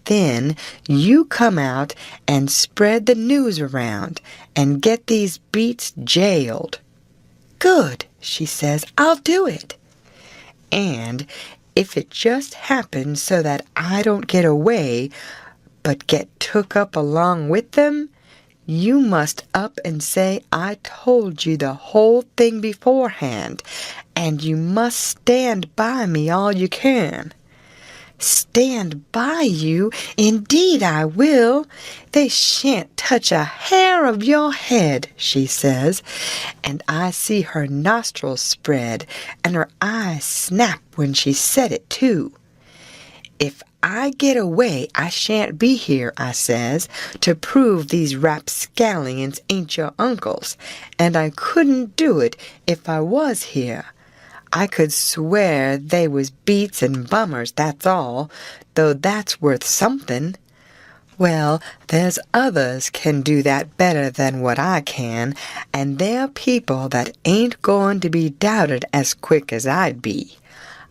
Then you come out and spread the news around and get these beats jailed. Good, she says, I'll do it. And if it just happens so that I don't get away, but get took up along with them, you must up and say I told you the whole thing beforehand, and you must stand by me all you can. Stand by you? Indeed I will. They shan't touch a hair of your head, she says, and I see her nostrils spread, and her eyes snap when she said it, too. If I get away, I shan't be here, I says, to prove these rapscallions ain't your uncles, and I couldn't do it if I was here. I could swear they was beats and bummers, that's all, though that's worth something. Well, there's others can do that better than what I can, and they're people that ain't going to be doubted as quick as I'd be.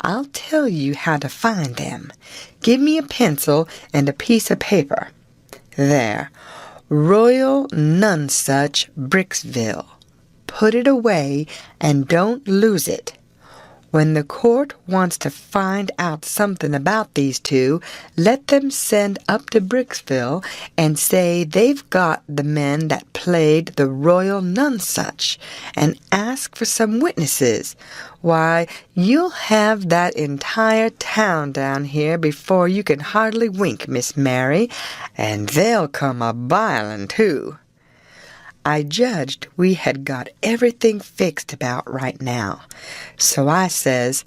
I'll tell you how to find them. Give me a pencil and a piece of paper. There, Royal Nonsuch, Bricksville. Put it away and don't lose it. When the court wants to find out something about these two, let them send up to Bricksville and say they've got the men that played the Royal Nonsuch, and ask for some witnesses. Why, you'll have that entire town down here before you can hardly wink, Miss Mary, and they'll come a-bilin' too. I judged we had got everything fixed about right now. So I says,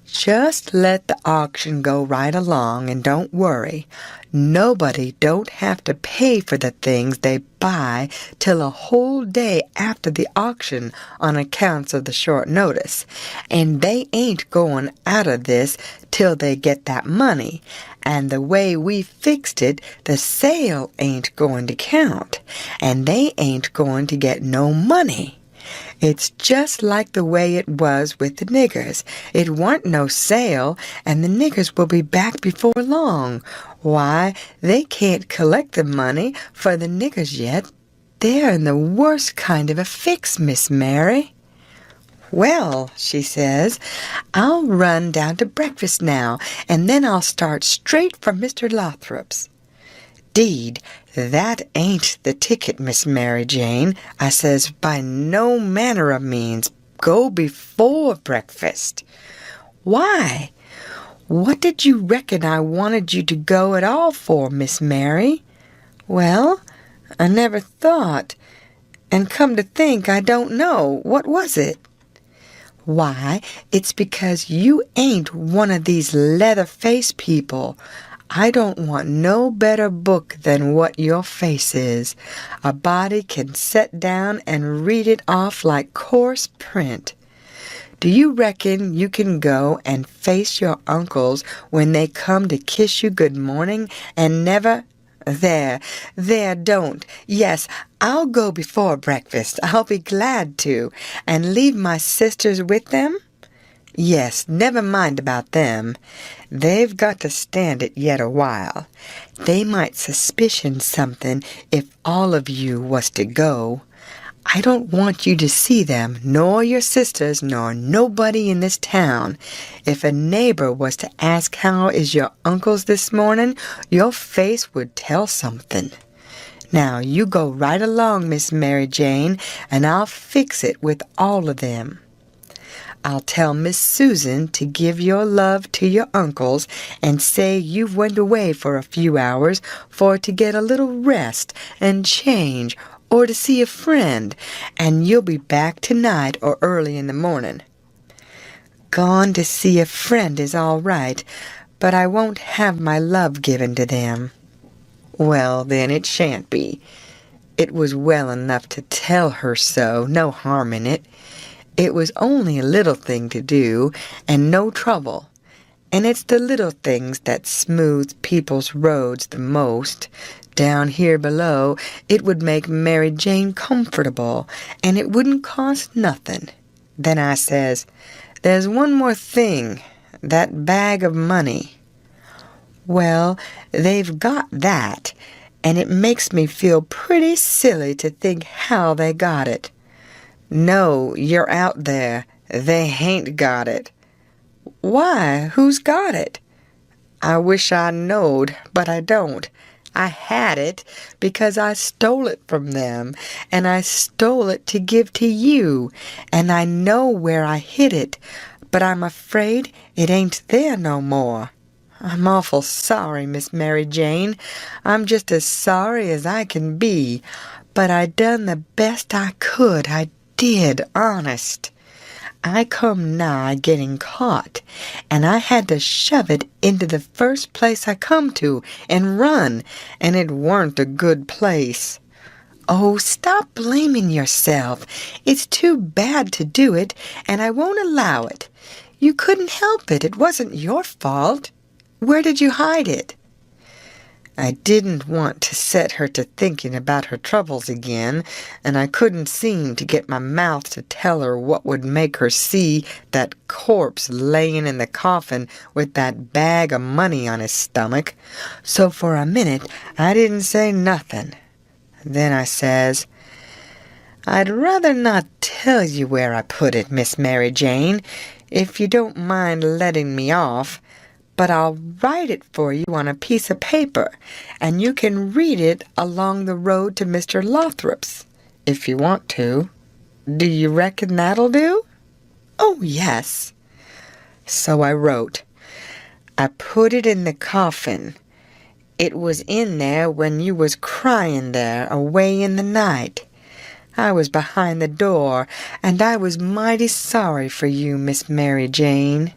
just let the auction go right along and don't worry. Nobody don't have to pay for the things they buy till a whole day after the auction on accounts of the short notice. And they ain't going out of this till they get that money. And the way we fixed it, the sale ain't going to count. And they ain't going to get no money. It's just like the way it was with the niggers. It warn't no sale, and the niggers will be back before long. Why, they can't collect the money for the niggers yet. They're in the worst kind of a fix, Miss Mary. Well, she says, I'll run down to breakfast now, and then I'll start straight for Mr. Lothrop's. "'Deed, that ain't the ticket, Miss Mary Jane," I says, "by no manner of means. Go before breakfast." "Why? What did you reckon I wanted you to go at all for, Miss Mary?" "Well, I never thought, and come to think, I don't know. What was it?" "Why, it's because you ain't one of these leather-faced people. I don't want no better book than what your face is. A body can set down and read it off like coarse print. Do you reckon you can go and face your uncles when they come to kiss you good morning and never— There, don't. Yes, I'll go before breakfast. I'll be glad to. And leave my sisters with them? Yes, never mind about them. They've got to stand it yet a while. They might suspicion something if all of you was to go. I don't want you to see them, nor your sisters, nor nobody in this town. If a neighbor was to ask how is your uncles this morning, your face would tell something. Now, you go right along, Miss Mary Jane, and I'll fix it with all of them. I'll tell Miss Susan to give your love to your uncles and say you went away for a few hours for to get a little rest and change or to see a friend, and you'll be back tonight or early in the morning. Gone to see a friend is all right, but I won't have my love given to them. Well, then it shan't be. It was well enough to tell her so, no harm in it. It was only a little thing to do, and no trouble. And it's the little things that smooth people's roads the most. Down here below, it would make Mary Jane comfortable, and it wouldn't cost nothing. Then I says, "There's one more thing, that bag of money." Well, they've got that, and it makes me feel pretty silly to think how they got it. No, you're out there. They hain't got it. Why, who's got it? I wish I knowed, but I don't. I had it because I stole it from them, and I stole it to give to you, and I know where I hid it, but I'm afraid it ain't there no more. I'm awful sorry, Miss Mary Jane. I'm just as sorry as I can be, but I done the best I could. I did, honest. I come nigh getting caught, and I had to shove it into the first place I come to and run, and it weren't a good place. Oh, stop blaming yourself. It's too bad to do it, and I won't allow it. You couldn't help it. It wasn't your fault. Where did you hide it? I didn't want to set her to thinking about her troubles again, and I couldn't seem to get my mouth to tell her what would make her see that corpse laying in the coffin with that bag of money on his stomach. So for a minute I didn't say nothing. Then I says, "I'd rather not tell you where I put it, Miss Mary Jane, if you don't mind letting me off. But I'll write it for you on a piece of paper, and you can read it along the road to Mr. Lothrop's, if you want to. Do you reckon that'll do?" "Oh, yes." So I wrote. I put it in the coffin. It was in there when you was crying there away in the night. I was behind the door, and I was mighty sorry for you, Miss Mary Jane.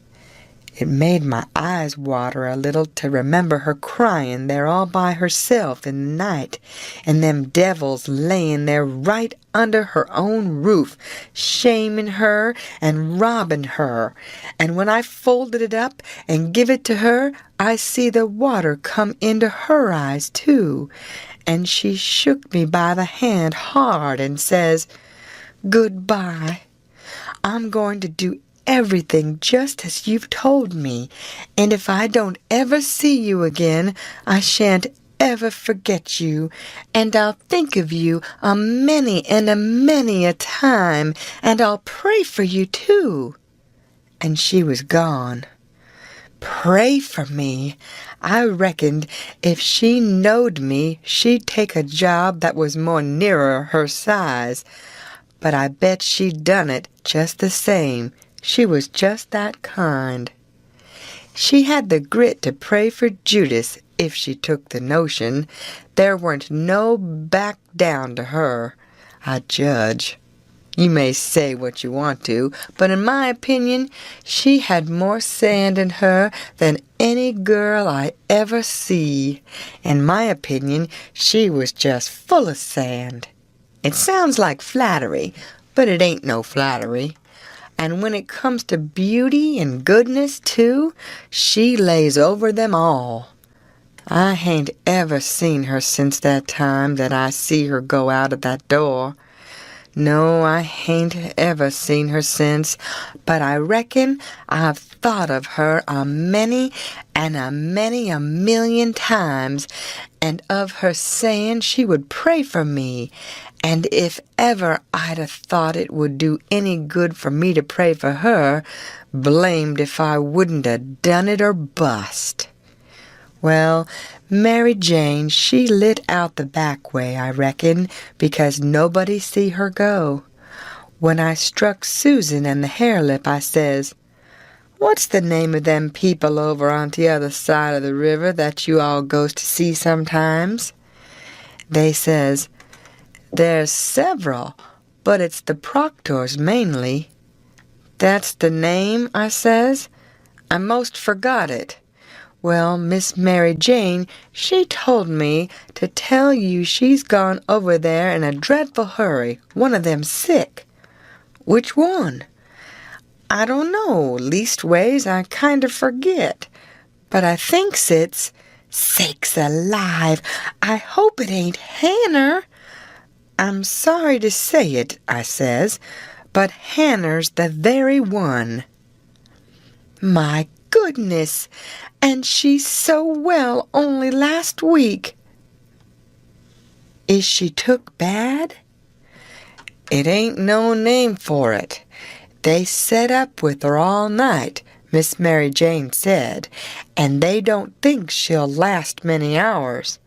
It made my eyes water a little to remember her crying there all by herself in the night, and them devils laying there right under her own roof, shaming her and robbing her. And when I folded it up and give it to her, I see the water come into her eyes too, and she shook me by the hand hard and says, "Goodbye. I'm going to do everything just as you've told me, and if I don't ever see you again, I shan't ever forget you, and I'll think of you a many and a many a time, and I'll pray for you too." And she was gone. Pray for me. I reckoned if she knowed me, she'd take a job that was more nearer her size, but I bet she done it just the same. She was just that kind. She had the grit to pray for Judas if she took the notion. There weren't no back down to her, I judge. You may say what you want to, but in my opinion, she had more sand in her than any girl I ever see. In my opinion, she was just full of sand. It sounds like flattery, but it ain't no flattery. And when it comes to beauty and goodness, too, she lays over them all. I hain't ever seen her since that time that I see her go out of that door. No, I hain't ever seen her since, but I reckon I've thought of her a many and a many a million times, and of her saying she would pray for me, and if ever I'd a thought it would do any good for me to pray for her, blamed if I wouldn't a done it or bust. Well, Mary Jane, she lit out the back way, I reckon, because nobody see her go. When I struck Susan and the harelip, I says, "What's the name of them people over on the other side of the river that you all goes to see sometimes?" They says, "There's several, but it's the Proctors mainly." "That's the name," I says. "I most forgot it." Well, Miss Mary Jane, she told me to tell you she's gone over there in a dreadful hurry. One of them's sick. "Which one?" "I don't know. Leastways, I kind of forget. But I thinks it's— Sakes alive! I hope it ain't Hanner." "I'm sorry to say it," I says, "but Hanner's the very one." My goodness! And she's so well only last week. Is she took bad? It ain't no name for it. They set up with her all night, Miss Mary Jane said, and they don't think she'll last many hours.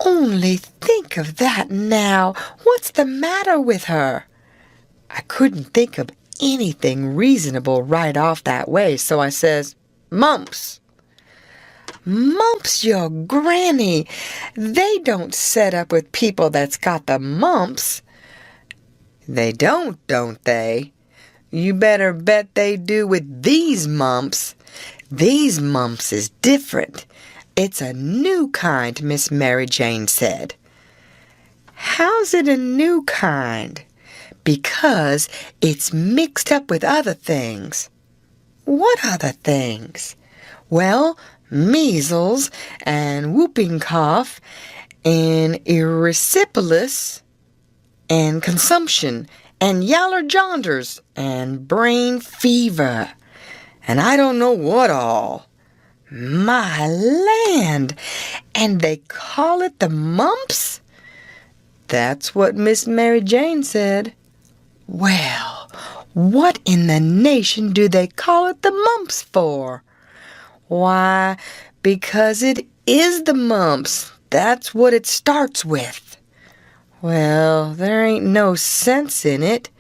Only think of that now! What's the matter with her? I couldn't think of anything reasonable right off that way, so I says, "Mumps." "Mumps, your granny! They don't set up with people that's got the mumps." "They don't they? You better bet they do with these mumps. These mumps is different. It's a new kind," Miss Mary Jane said. "How's it a new kind?" "Because it's mixed up with other things." "What other things?" "Well, measles and whooping cough and erysipelas and consumption and yaller janders and brain fever and I don't know what all." My land! And they call it the mumps? That's what Miss Mary Jane said. Well, what in the nation do they call it the mumps for? Why, because it is the mumps. That's what it starts with. Well, there ain't no sense in it.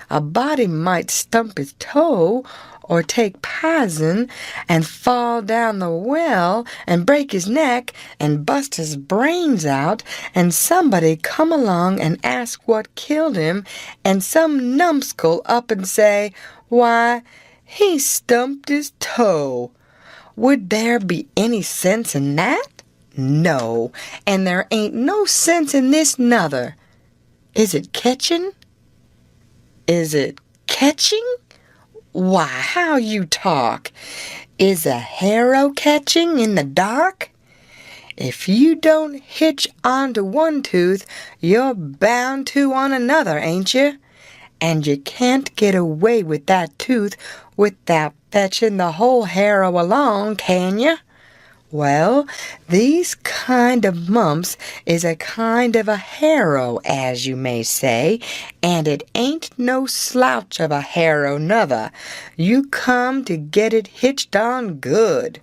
A body might stump his toe or take pison and fall down the well and break his neck and bust his brains out, and somebody come along and ask what killed him, and some numbskull up and say, "Why, he stumped his toe." Would there be any sense in that? No, and there ain't no sense in this nuther. Is it catching? Is it catching? Why, how you talk! Is a harrow catching in the dark? If you don't hitch onto one tooth, you're bound to on another, ain't you? And you can't get away with that tooth without fetching the whole harrow along, can you? Well, these kind of mumps is a kind of a harrow, as you may say, and it ain't no slouch of a harrow nuther. You come to get it hitched on good.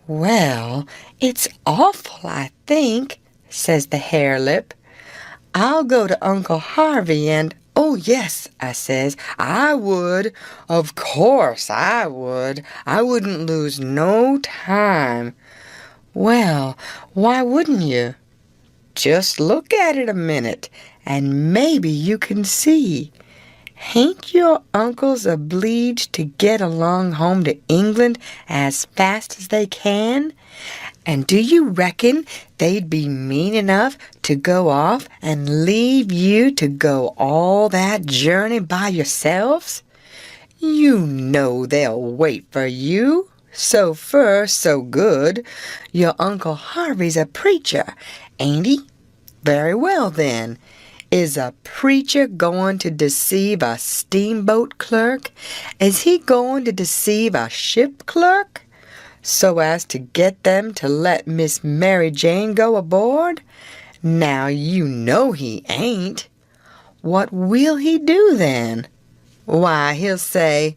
Well, it's awful, I think, says the harelip. I'll go to Uncle Harvey and— "Oh, yes," I says, "I would. Of course I would. I wouldn't lose no time." "Well, why wouldn't you?" "Just look at it a minute, and maybe you can see. Hain't your uncles obleeged to get along home to England as fast as they can? And do you reckon they'd be mean enough to go off and leave you to go all that journey by yourselves? You know they'll wait for you. So fur, so good. Your Uncle Harvey's a preacher, ain't he? Very well, then. Is a preacher going to deceive a steamboat clerk? Is he going to deceive a ship clerk so as to get them to let Miss Mary Jane go aboard? Now you know he ain't. What will he do then? Why, he'll say,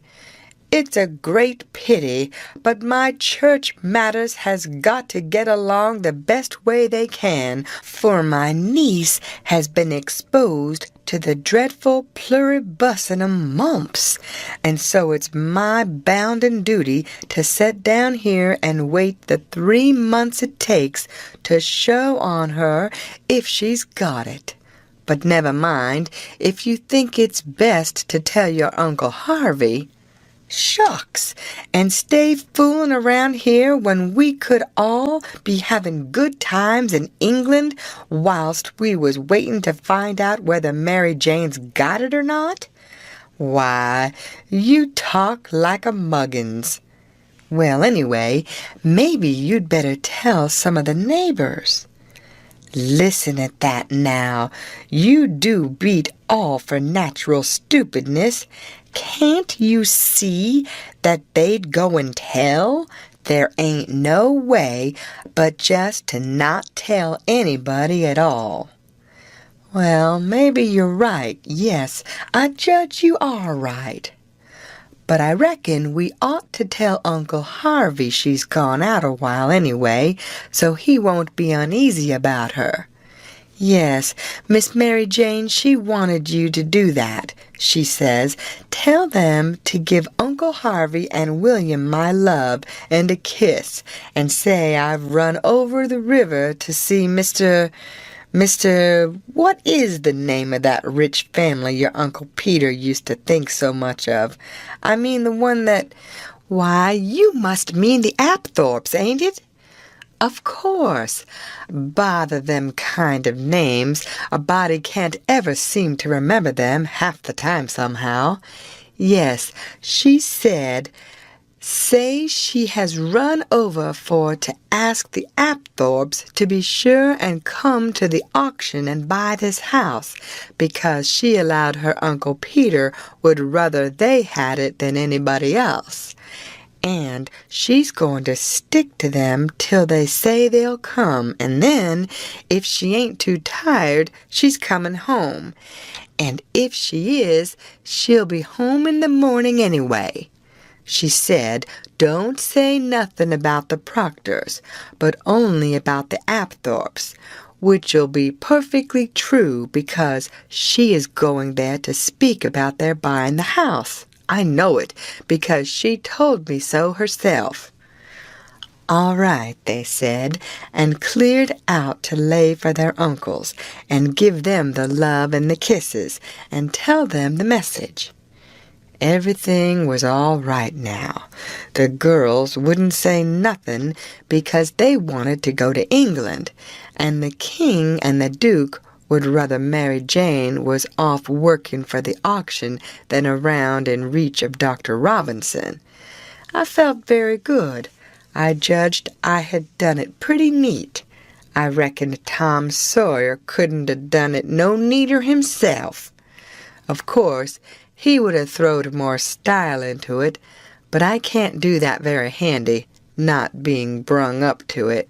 "It's a great pity, but my church matters has got to get along the best way they can, for my niece has been exposed to the dreadful pluribussinum mumps, and so it's my bounden duty to set down here and wait the 3 months it takes to show on her if she's got it. But never mind, if you think it's best to tell your Uncle Harvey." Shucks! And stay fooling around here when we could all be having good times in England whilst we was waiting to find out whether Mary Jane's got it or not? Why, you talk like a muggins. Well, anyway, maybe you'd better tell some of the neighbors. Listen at that now. You do beat all for natural stupidness. Can't you see that they'd go and tell? There ain't no way but just to not tell anybody at all. Well, maybe you're right. Yes, I judge you are right. But I reckon we ought to tell Uncle Harvey she's gone out a while anyway, so he won't be uneasy about her. Yes, Miss Mary Jane, she wanted you to do that. She says, "Tell them to give Uncle Harvey and William my love and a kiss, and say I've run over the river to see Mr. what is the name of that rich family your Uncle Peter used to think so much of? I mean the one that, why, you must mean the Apthorps, ain't it?" "Of course. Bother them kind of names. A body can't ever seem to remember them half the time somehow. Yes, she said, say she has run over for to ask the Apthorps to be sure and come to the auction and buy this house, because she allowed her Uncle Peter would rather they had it than anybody else. And she's going to stick to them till they say they'll come, and then, if she ain't too tired, she's coming home. And if she is, she'll be home in the morning anyway. She said, don't say nothing about the Proctors, but only about the Apthorps, which'll be perfectly true, because she is going there to speak about their buying the house. I know it, because she told me so herself." "All right," they said, and cleared out to lay for their uncles, and give them the love and the kisses, and tell them the message. Everything was all right now. The girls wouldn't say nothing because they wanted to go to England, and the king and the duke would rather Mary Jane was off working for the auction than around in reach of Dr. Robinson. I felt very good. I judged I had done it pretty neat. I reckoned Tom Sawyer couldn't have done it no neater himself. Of course, he would have throwed more style into it, but I can't do that very handy, not being brung up to it.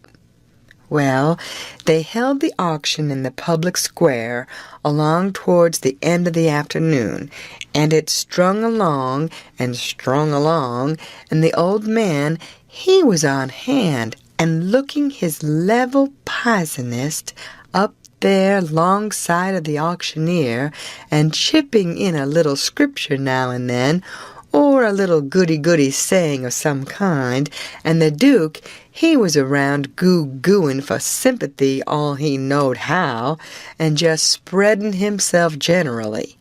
Well, they held the auction in the public square along towards the end of the afternoon, and it strung along, and the old man, he was on hand and looking his level pisonest up there longside of the auctioneer, and chipping in a little scripture now and then, or a little goody-goody saying of some kind, and the Duke, he was around goo-gooing for sympathy all he knowed how, and just spreading himself generally.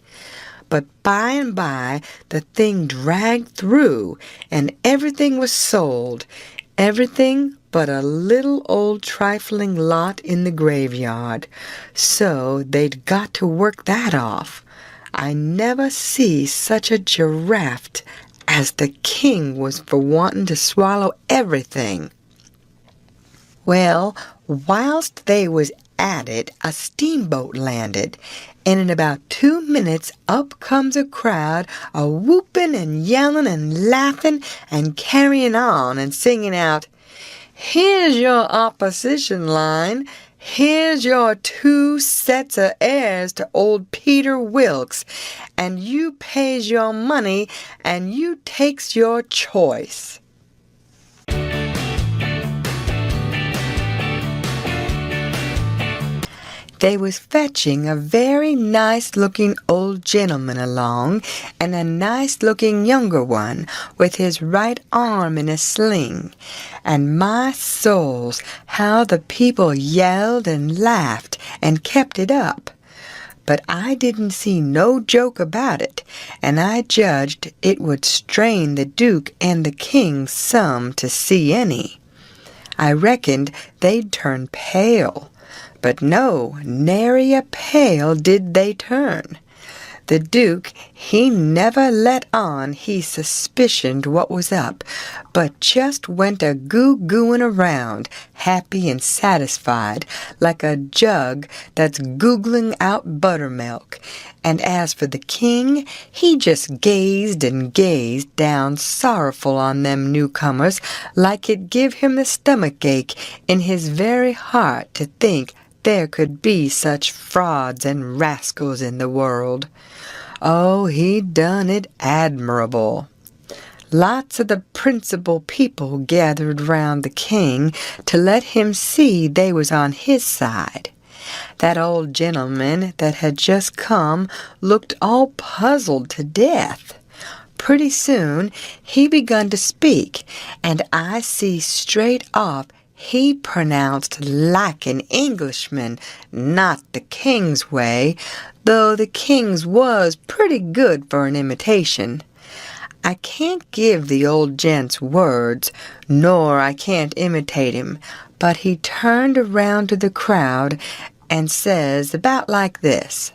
But by and by the thing dragged through, and everything was sold, everything but a little old trifling lot in the graveyard, so they'd got to work that off. I never see such a giraffe as the king was for wanting to swallow everything. Well, whilst they was at it, a steamboat landed, and in about 2 minutes up comes a crowd, a whooping and yelling and laughing and carrying on and singing out, "Here's your opposition line. Here's your 2 sets of heirs to old Peter Wilkes, and you pays your money and you takes your choice." They was fetching a very nice-looking old gentleman along, and a nice-looking younger one, with his right arm in a sling. And my souls, how the people yelled and laughed and kept it up. But I didn't see no joke about it, and I judged it would strain the Duke and the King some to see any. I reckoned they'd turn pale. But no, nary a pale did they turn. The Duke, he never let on he suspicioned what was up, but just went a goo-gooing around, happy and satisfied, like a jug that's googling out buttermilk. And as for the King, he just gazed and gazed down sorrowful on them newcomers, like it give him the stomach ache in his very heart to think there could be such frauds and rascals in the world. Oh, he done it admirable. Lots of the principal people gathered round the King to let him see they was on his side. That old gentleman that had just come looked all puzzled to death. Pretty soon he begun to speak, and I see straight off he pronounced like an Englishman, not the King's way, though the King's was pretty good for an imitation. I can't give the old gent's words, nor I can't imitate him, but he turned around to the crowd and says about like this,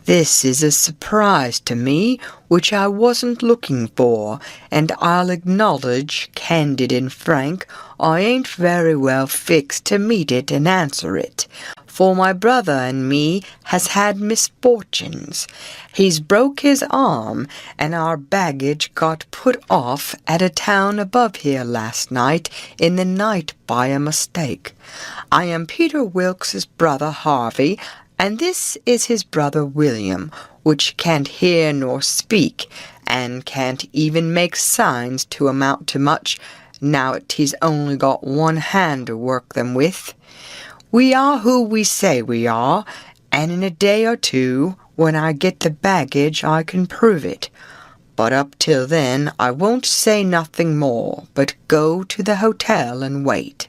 "This is a surprise to me, which I wasn't looking for, and I'll acknowledge, candid and frank, I ain't very well fixed to meet it and answer it, for my brother and me has had misfortunes. He's broke his arm, and our baggage got put off at a town above here last night in the night by a mistake. I am Peter Wilkes's brother Harvey, and this is his brother William, which can't hear nor speak, and can't even make signs to amount to much, now 'tis only got one hand to work them with. We are who we say we are, and in a day or two, when I get the baggage, I can prove it. But up till then, I won't say nothing more, but go to the hotel and wait."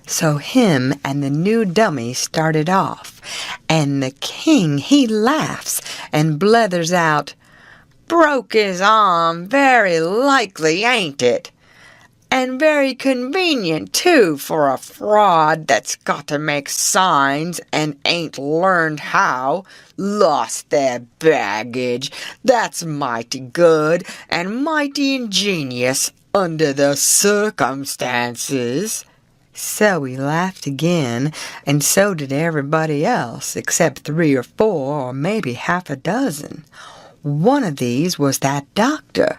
So him and the new dummy started off, and the King he laughs and blethers out, "Broke his arm, very likely, ain't it? And very convenient, too, for a fraud that's got to make signs and ain't learned how. Lost their baggage. That's mighty good and mighty ingenious under the circumstances." So he laughed again, and so did everybody else, except 3 or 4, or maybe half a dozen. One of these was that doctor.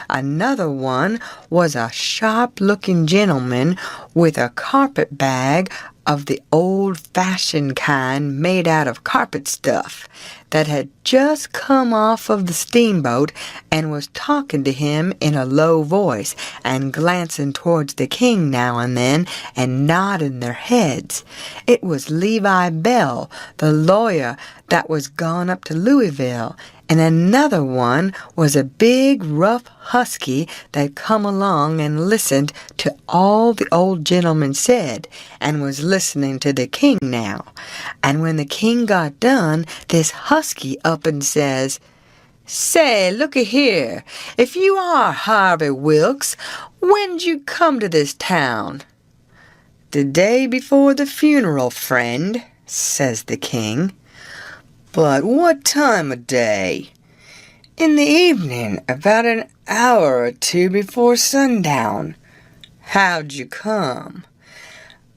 Another one was a sharp-looking gentleman with a carpet bag of the old-fashioned kind made out of carpet stuff that had just come off of the steamboat and was talking to him in a low voice and glancing towards the King now and then and nodding their heads. It was Levi Bell, the lawyer that was gone up to Louisville, and another one was a big, rough husky that come along and listened to all the old gentleman said, and was listening to the King now. And when the King got done, this husky up and says, "Say, looky here, if you are Harvey Wilkes, when'd you come to this town?" "The day before the funeral, friend," says the King. "But what time of day?" "In the evening, about an hour or 2 before sundown." "How'd you come?"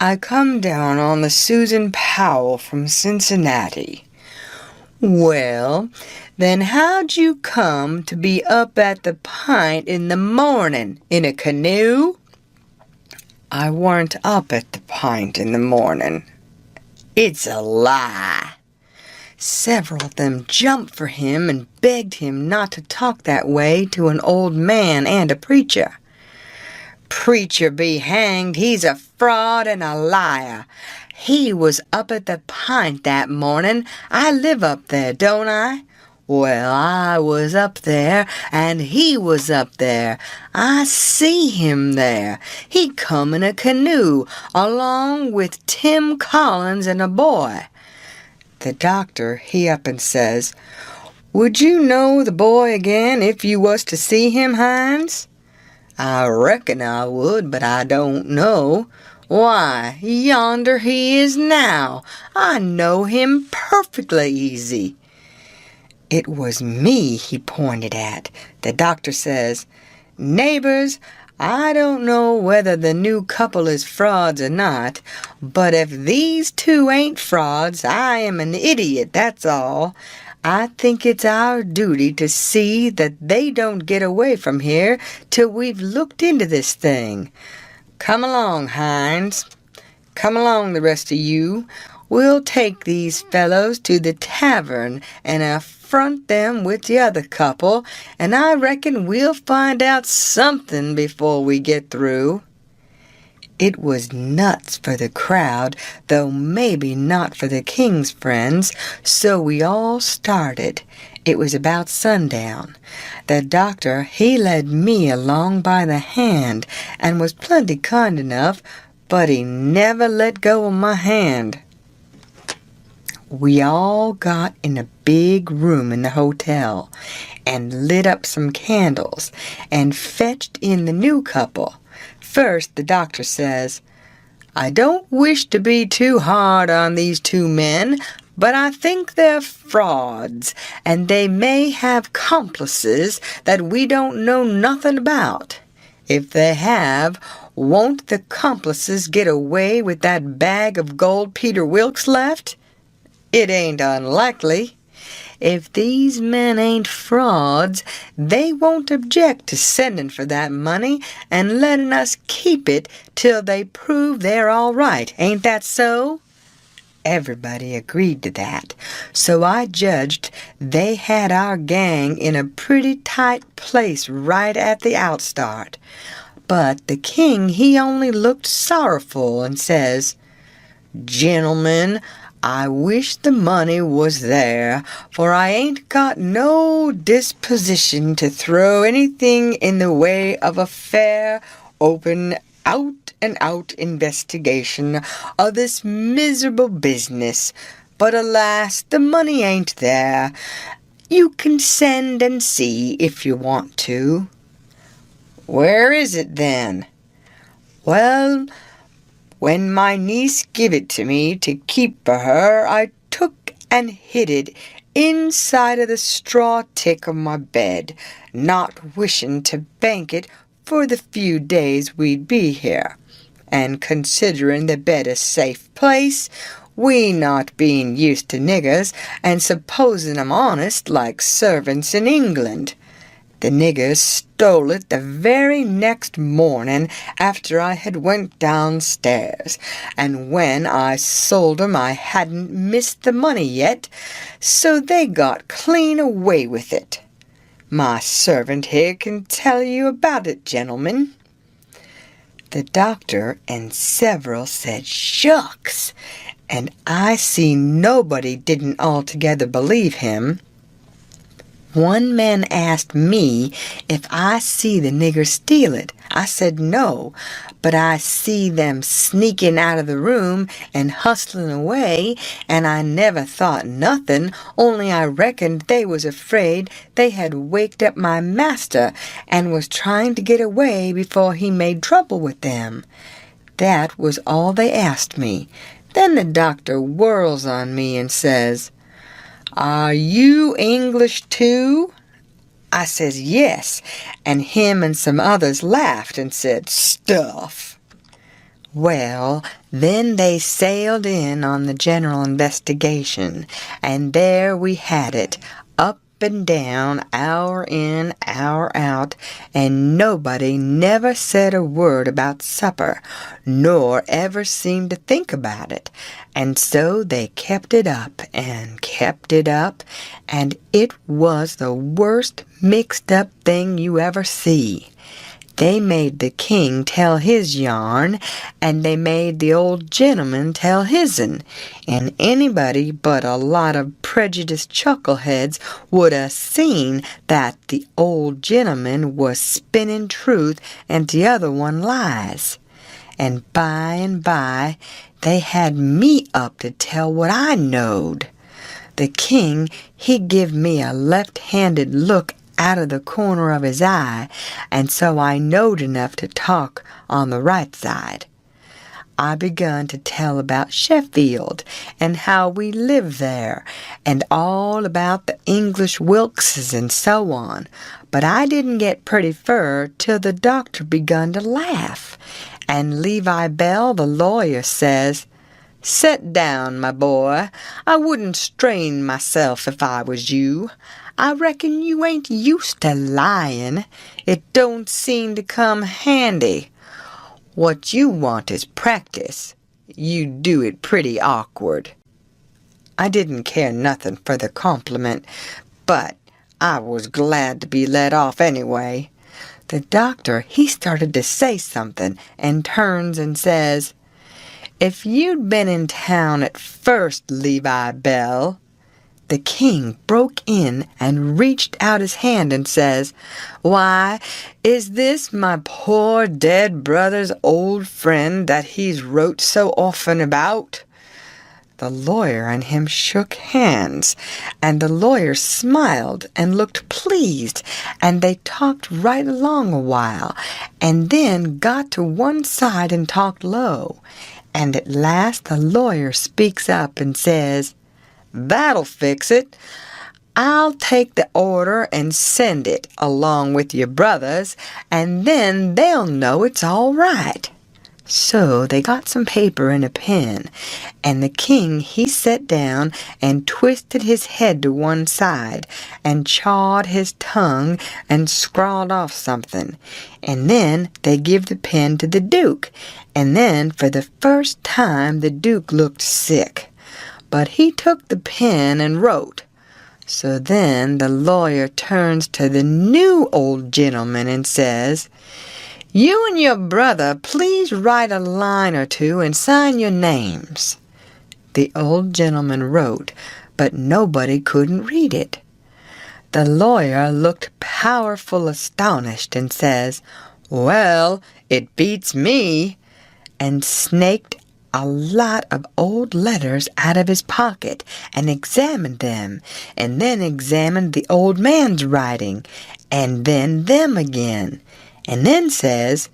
I come down on the Susan Powell from Cincinnati." "Well, then how'd you come to be up at the Pint in the morning? In a canoe?" "I weren't up at the Pint in the morning." "It's a lie." Several of them jumped for him and begged him not to talk that way to an old man and a preacher. "Preacher be hanged, he's a fraud and a liar. He was up at the Pint that morning. I live up there, don't I? Well, I was up there, and he was up there. I see him there. He come in a canoe, along with Tim Collins and a boy." The doctor, he up and says, "Would you know the boy again if you was to see him, Hines?" "I reckon I would, but I don't know." "Why, yonder he is now. I know him perfectly easy." It was me he pointed at. The doctor says, "Neighbors, I don't know whether the new couple is frauds or not, but if these two ain't frauds, I am an idiot, that's all. I think it's our duty to see that they don't get away from here till we've looked into this thing. Come along, Hines. Come along, the rest of you. We'll take these fellows to the tavern and affront them with the other couple, and I reckon we'll find out something before we get through." It was nuts for the crowd, though maybe not for the king's friends, so we all started. It was about sundown. The doctor, he led me along by the hand, and was plenty kind enough, but he never let go of my hand. We all got in a big room in the hotel, and lit up some candles, and fetched in the new couple. First, the doctor says, "I don't wish to be too hard on these two men, but I think they're frauds, and they may have complices that we don't know nothing about. If they have, won't the complices get away with that bag of gold Peter Wilkes left? It ain't unlikely. If these men ain't frauds, they won't object to sending for that money and letting us keep it till they prove they're all right. Ain't that so?" Everybody agreed to that, so I judged they had our gang in a pretty tight place right at the outstart. But the king, he only looked sorrowful and says, "Gentlemen, I wish the money was there, for I ain't got no disposition to throw anything in the way of a fair, open, out-and-out investigation of this miserable business. But alas, the money ain't there. You can send and see if you want to." "Where is it, then?" "Well, when my niece give it to me to keep for her, I took and hid it inside of the straw tick of my bed, not wishing to bank it for the few days we'd be here. And considering the bed a safe place, we not being used to niggers, and supposing 'em honest like servants in England. The niggers stole it the very next morning after I had went downstairs, and when I sold 'em I hadn't missed the money yet, so they got clean away with it. My servant here can tell you about it, gentlemen." The doctor and several said, "Shucks!" and I see nobody didn't altogether believe him. One man asked me if I see the niggers steal it. I said no, but I see them sneaking out of the room and hustling away, and I never thought nothing, only I reckoned they was afraid they had waked up my master and was trying to get away before he made trouble with them. That was all they asked me. Then the doctor whirls on me and says, "Are you English too?" I says yes, and him and some others laughed and said, "Stuff." Well, then they sailed in on the general investigation, and there we had it, up and down, hour in, hour out, and nobody never said a word about supper, nor ever seemed to think about it. And so they kept it up, and it was the worst mixed-up thing you ever see. They made the king tell his yarn, and they made the old gentleman tell his'n, and anybody but a lot of prejudiced chuckleheads would 'a' seen that the old gentleman was spinning truth and the other one lies. And by, they had me up to tell what I knowed. The king, he give me a left-handed look out of the corner of his eye, and so I knowed enough to talk on the right side. I begun to tell about Sheffield, and how we lived there, and all about the English Wilkses and so on, but I didn't get pretty fur till the doctor begun to laugh, and Levi Bell, the lawyer, says, "Set down, my boy. I wouldn't strain myself if I was you. I reckon you ain't used to lying. It don't seem to come handy. What you want is practice. You do it pretty awkward." I didn't care nothing for the compliment, but I was glad to be let off anyway. The doctor, he started to say something, and turns and says, "If you'd been in town at first, Levi Bell—" The king broke in and reached out his hand and says, "Why, is this my poor dead brother's old friend that he's wrote so often about?" The lawyer and him shook hands, and the lawyer smiled and looked pleased, and they talked right along a while, and then got to one side and talked low, and at last the lawyer speaks up and says, "That'll fix it. I'll take the order and send it along with your brothers, and then they'll know it's all right." So they got some paper and a pen, and the king, he sat down and twisted his head to one side and chawed his tongue and scrawled off something, and then they give the pen to the duke, and then for the first time the duke looked sick. But he took the pen and wrote. So then the lawyer turns to the new old gentleman and says, "You and your brother please write a line or two and sign your names." The old gentleman wrote, but nobody couldn't read it. The lawyer looked powerful astonished and says, "Well, it beats me," and snaked a lot of old letters out of his pocket and examined them, and then examined the old man's writing, and then them again, and then says,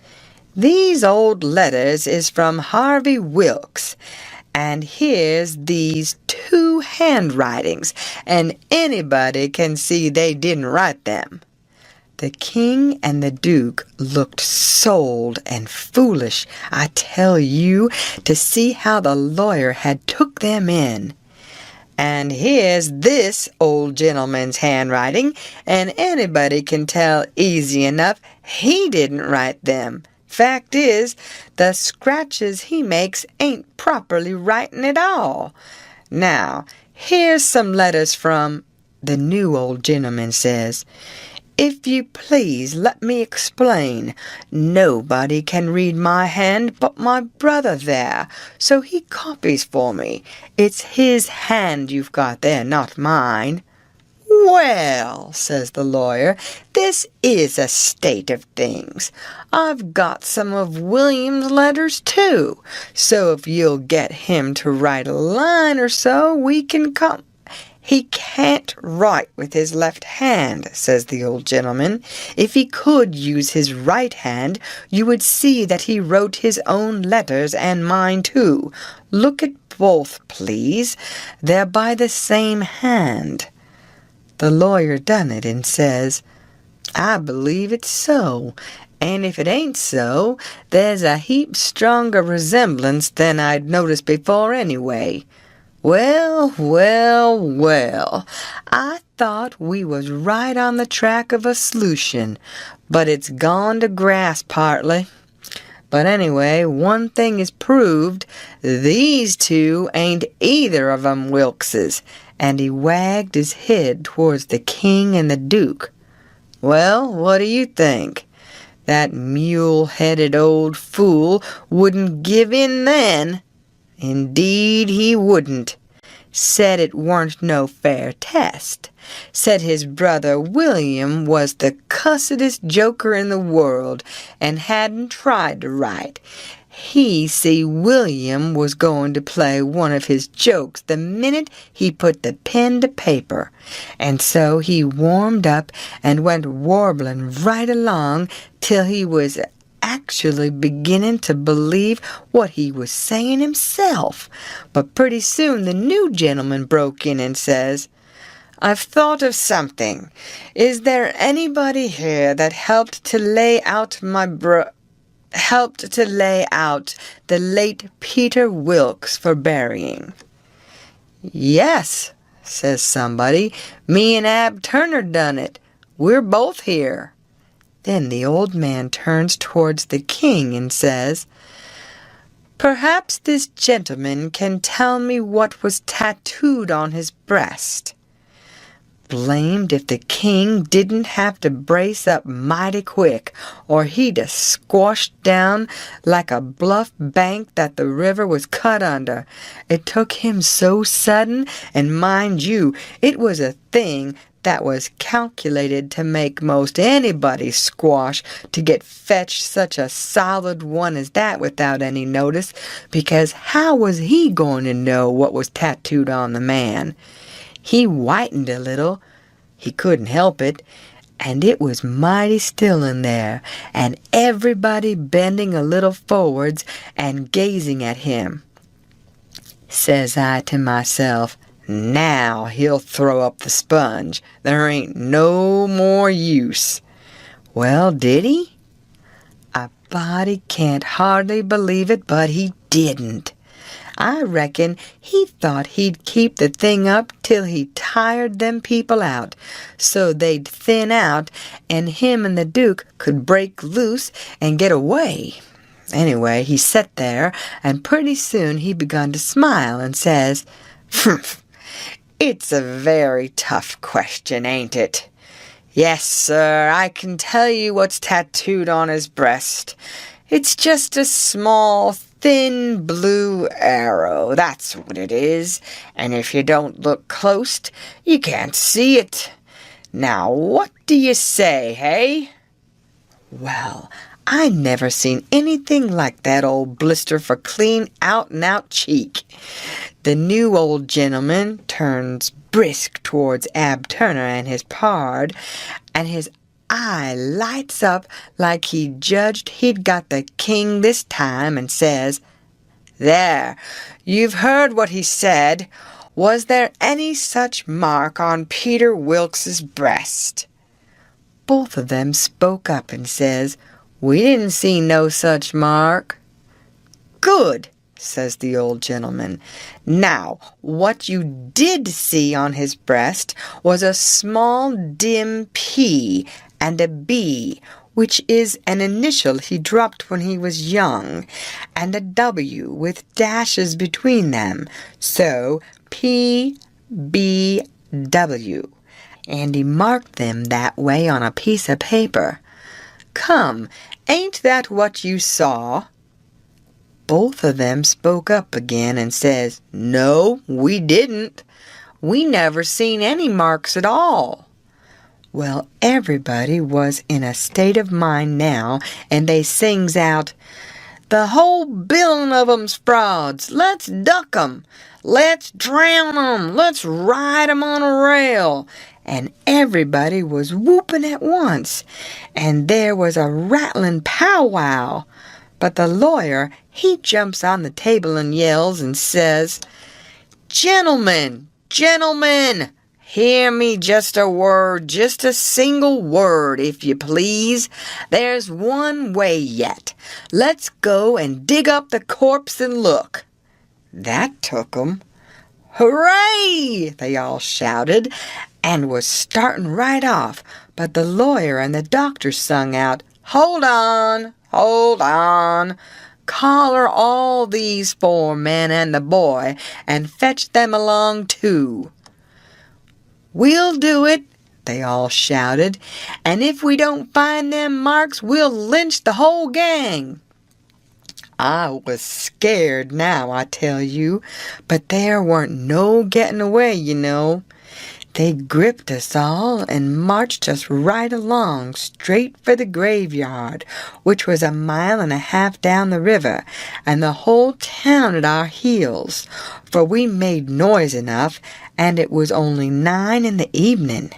"These old letters is from Harvey Wilkes, and here's these 2 handwritings, and anybody can see they didn't write them." The king and the duke looked sold and foolish, I tell you, to see how the lawyer had took them in. "And here's this old gentleman's handwriting, and anybody can tell easy enough he didn't write them. Fact is, the scratches he makes ain't properly writing at all. Now, here's some letters from—" The new old gentleman says, "If you please, let me explain. Nobody can read my hand but my brother there, so he copies for me. It's his hand you've got there, not mine." "Well," says the lawyer, "this is a state of things. I've got some of William's letters, too, so if you'll get him to write a line or so, we can come—" "He can't write with his left hand," says the old gentleman. "If he could use his right hand, you would see that he wrote his own letters and mine too. Look at both, please. They're by the same hand." The lawyer done it and says, "I believe it's so, And if it ain't so, there's a heap stronger resemblance than I'd noticed before anyway. Well, well, well, I thought we was right on the track of a solution, but it's gone to grass partly. But anyway, one thing is proved, these two ain't either of 'em Wilkses, and he wagged his head towards the king and the duke. Well, what do you think? That mule-headed old fool wouldn't give in then. Indeed he wouldn't. Said it warn't no fair test. Said his brother William was the cussedest joker in the world, and hadn't tried to write. He see William was going to play one of his jokes the minute he put the pen to paper, and so he warmed up and went warbling right along till he was actually beginning to believe what he was saying himself. But pretty soon the new gentleman broke in and says, "I've thought of something. Is there anybody here that helped to lay out the late Peter Wilkes for burying?" "Yes," says somebody. "Me and Ab Turner done it. We're both here." Then the old man turns towards the king and says, "Perhaps this gentleman can tell me what was tattooed on his breast." Blamed if the king didn't have to brace up mighty quick, or he'd a squashed down like a bluff bank that the river was cut under. It took him so sudden, and mind you, it was a thing that was calculated to make most anybody squash to get fetched such a solid one as that without any notice, because how was he going to know what was tattooed on the man? He whitened a little. He couldn't help it, and it was mighty still in there, and everybody bending a little forwards and gazing at him. Says I to myself, now he'll throw up the sponge. There ain't no more use. Well, did he? A body can't hardly believe it, but he didn't. I reckon he thought he'd keep the thing up till he tired them people out, so they'd thin out, and him and the Duke could break loose and get away. Anyway, he sat there, and pretty soon he begun to smile and says, "Humph, it's a very tough question, ain't it? Yes, sir, I can tell you what's tattooed on his breast. It's just a small, thin blue arrow, that's what it is, and if you don't look close, you can't see it. Now, what do you say, hey?" Well, I never seen anything like that old blister for clean out-and-out cheek. The new old gentleman turns brisk towards Ab Turner and his pard, and his eye lights up like he judged he'd got the king this time, and says, "There, you've heard what he said. Was there any such mark on Peter Wilkes's breast?" Both of them spoke up and says, "We didn't see no such mark." "Good," says the old gentleman. "Now, what you did see on his breast was a small dim P and a B, which is an initial he dropped when he was young, and a W with dashes between them, so P.B.W. And he marked them that way on a piece of paper. Come, ain't that what you saw?" Both of them spoke up again and says, "No, we didn't. We never seen any marks at all." Well, everybody was in a state of mind now, and they sings out, "The whole billin' of 'em's frauds. Let's duck 'em. Let's drown 'em. Let's ride 'em on a rail." And everybody was whooping at once, and there was a rattling powwow. But the lawyer, he jumps on the table and yells and says, "Gentlemen, gentlemen, Hear me just a word, just a single word, if you please. There's one way yet. Let's go and dig up the corpse and look." That took 'em. "Hooray!" they all shouted, and was starting right off, but the lawyer and the doctor sung out, "Hold on, hold on. Collar all these 4 men and the boy, and fetch them along too." "We'll do it," they all shouted, "and if we don't find them marks, we'll lynch the whole gang." I was scared now, I tell you, but there weren't no getting away, you know. They gripped us all and marched us right along, straight for the graveyard, which was 1.5 miles down the river, and the whole town at our heels, for we made noise enough, and it was only 9 in the evening.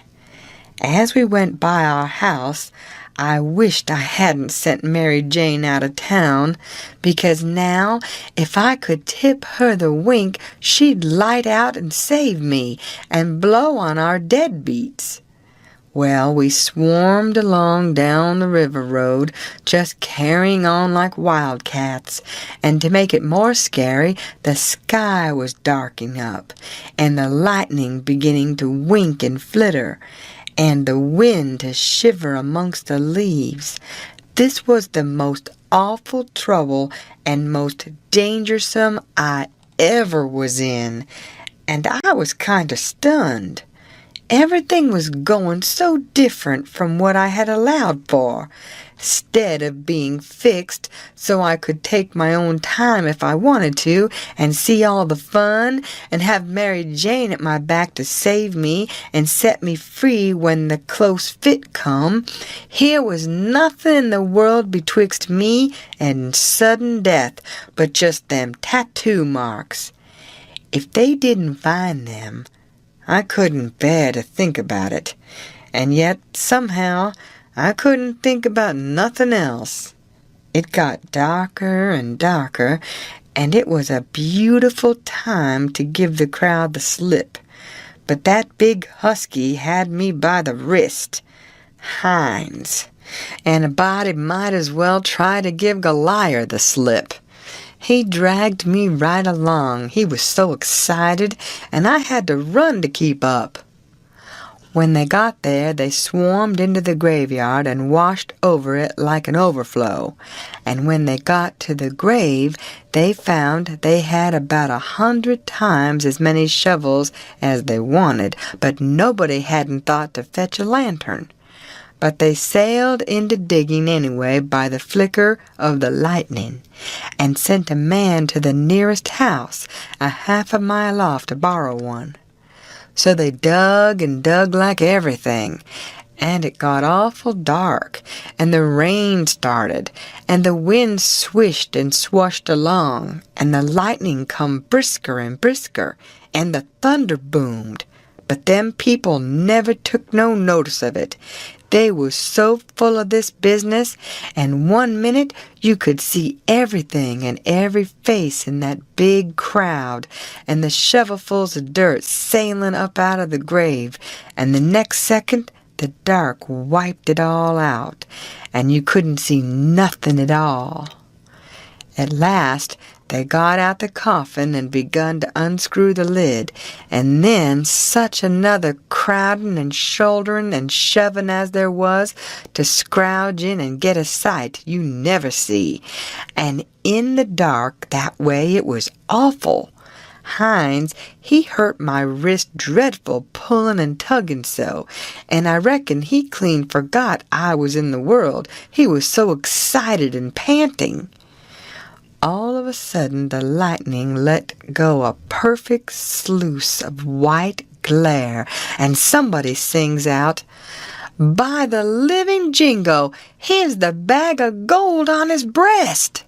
As we went by our house, I wished I hadn't sent Mary Jane out of town, because now, if I could tip her the wink, she'd light out and save me, and blow on our deadbeats. Well, we swarmed along down the river road, just carrying on like wildcats, and to make it more scary, the sky was darking up, and the lightning beginning to wink and flitter, and the wind to shiver amongst the leaves. This was the most awful trouble and most dangersome I ever was in, and I was kind of stunned. Everything was going so different from what I had allowed for. 'Stead of being fixed so I could take my own time if I wanted to, and see all the fun, and have Mary Jane at my back to save me and set me free when the close fit come, here was nothing in the world betwixt me and sudden death but just them tattoo marks. If they didn't find them, I couldn't bear to think about it, and yet somehow I couldn't think about nothing else. It got darker and darker, and it was a beautiful time to give the crowd the slip. But that big husky had me by the wrist, Hines, and a body might as well try to give Goliath the slip. He dragged me right along. He was so excited, and I had to run to keep up. When they got there, they swarmed into the graveyard and washed over it like an overflow. And when they got to the grave, they found they had about 100 times as many shovels as they wanted, but nobody hadn't thought to fetch a lantern. But they sailed into digging anyway by the flicker of the lightning, and sent a man to the nearest house 1/2 mile off to borrow one. So they dug and dug like everything, and it got awful dark, and the rain started, and the wind swished and swashed along, and the lightning come brisker and brisker, and the thunder boomed. But them people never took no notice of it. They was so full of this business, and 1 minute you could see everything and every face in that big crowd, and the shovelfuls of dirt sailing up out of the grave, and the next second the dark wiped it all out, and you couldn't see nothing at all. At last they got out the coffin and begun to unscrew the lid, and then such another crowding and shouldering and shoving as there was to scrouge in and get a sight you never see. And in the dark that way it was awful. Hines, he hurt my wrist dreadful pulling and tugging so, and I reckon he clean forgot I was in the world, he was so excited and panting. All of a sudden the lightning let go a perfect sluice of white glare, and somebody sings out, "By the living jingo, here's the bag of gold on his breast!"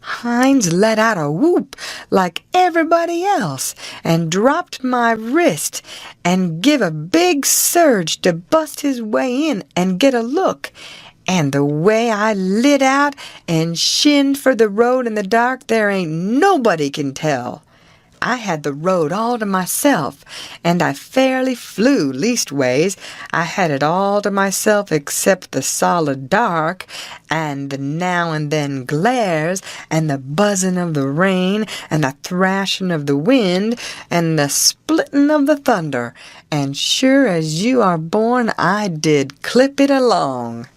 Hines let out a whoop like everybody else, and dropped my wrist, and give a big surge to bust his way in and get a look. And the way I lit out and shinned for the road in the dark, there ain't nobody can tell. I had the road all to myself, and I fairly flew. Leastways, I had it all to myself except the solid dark, and the now and then glares, and the buzzing of the rain, and the thrashing of the wind, and the splitting of the thunder. And sure as you are born, I did clip it along.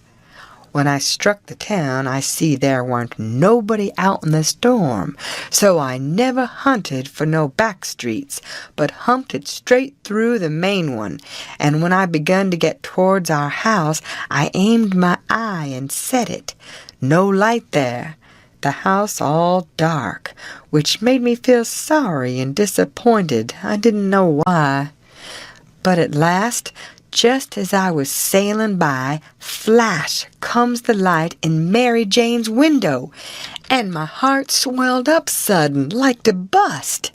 When I struck the town, I see there weren't nobody out in the storm, so I never hunted for no back streets, but humped it straight through the main one, and when I begun to get towards our house, I aimed my eye and set it. No light there, the house all dark, which made me feel sorry and disappointed. I didn't know why. But at last, just as I was sailing by, flash comes the light in Mary Jane's window, and my heart swelled up sudden like to bust.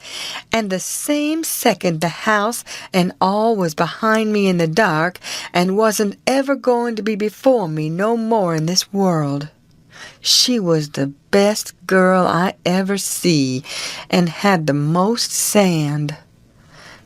And the same second the house and all was behind me in the dark, and wasn't ever going to be before me no more in this world. She was the best girl I ever see, and had the most sand.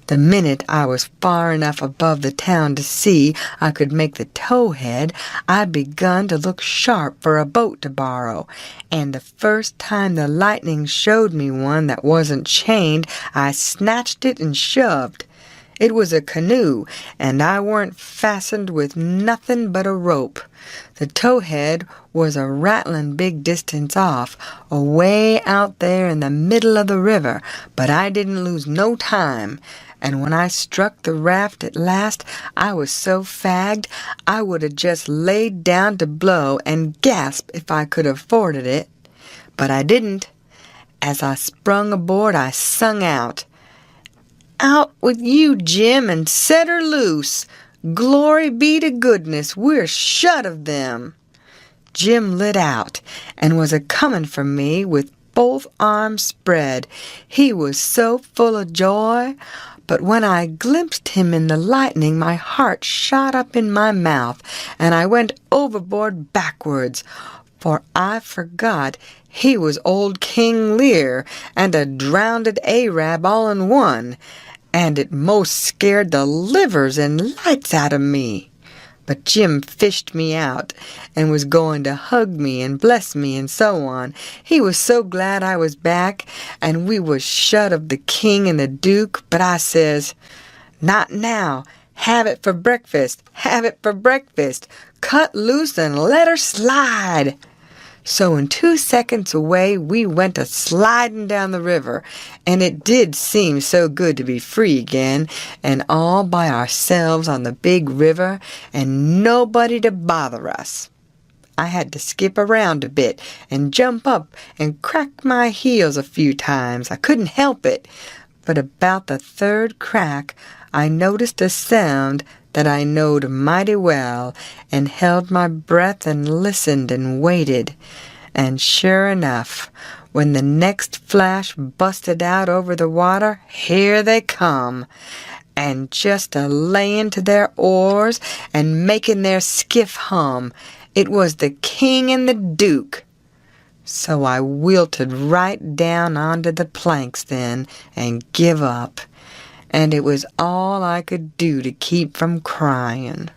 The minute I was far enough above the town to see I could make the towhead, I begun to look sharp for a boat to borrow, and the first time the lightning showed me one that wasn't chained, I snatched it and shoved. It was a canoe, and I weren't fastened with nothing but a rope. The towhead was a rattling big distance off, away out there in the middle of the river, but I didn't lose no time. And when I struck the raft at last, I was so fagged I would have just laid down to blow and gasp if I could have afforded it. But I didn't. As I sprung aboard, I sung out, "Out with you, Jim, and set her loose. Glory be to goodness, we're shut of them." Jim lit out, and was a-comin' for me with both arms spread. He was so full of joy. But when I glimpsed him in the lightning, my heart shot up in my mouth, and I went overboard backwards, for I forgot he was old King Lear and a drownded Arab all in one, and it most scared the livers and lights out of me. But Jim fished me out, and was going to hug me and bless me and so on. He was so glad I was back, and we was shut of the king and the duke, but I says, "Not now. Have it for breakfast. Have it for breakfast. Cut loose and let her slide." So in 2 seconds away we went a-sliding down the river, and it did seem so good to be free again, and all by ourselves on the big river, and nobody to bother us. I had to skip around a bit, and jump up, and crack my heels a few times. I couldn't help it. But about the third crack, I noticed a sound that I knowed mighty well, and held my breath and listened and waited. And sure enough, when the next flash busted out over the water, here they come, and just a-layin' to their oars and making their skiff hum. It was the king and the duke. So I wilted right down onto the planks then and give up. And it was all I could do to keep from crying.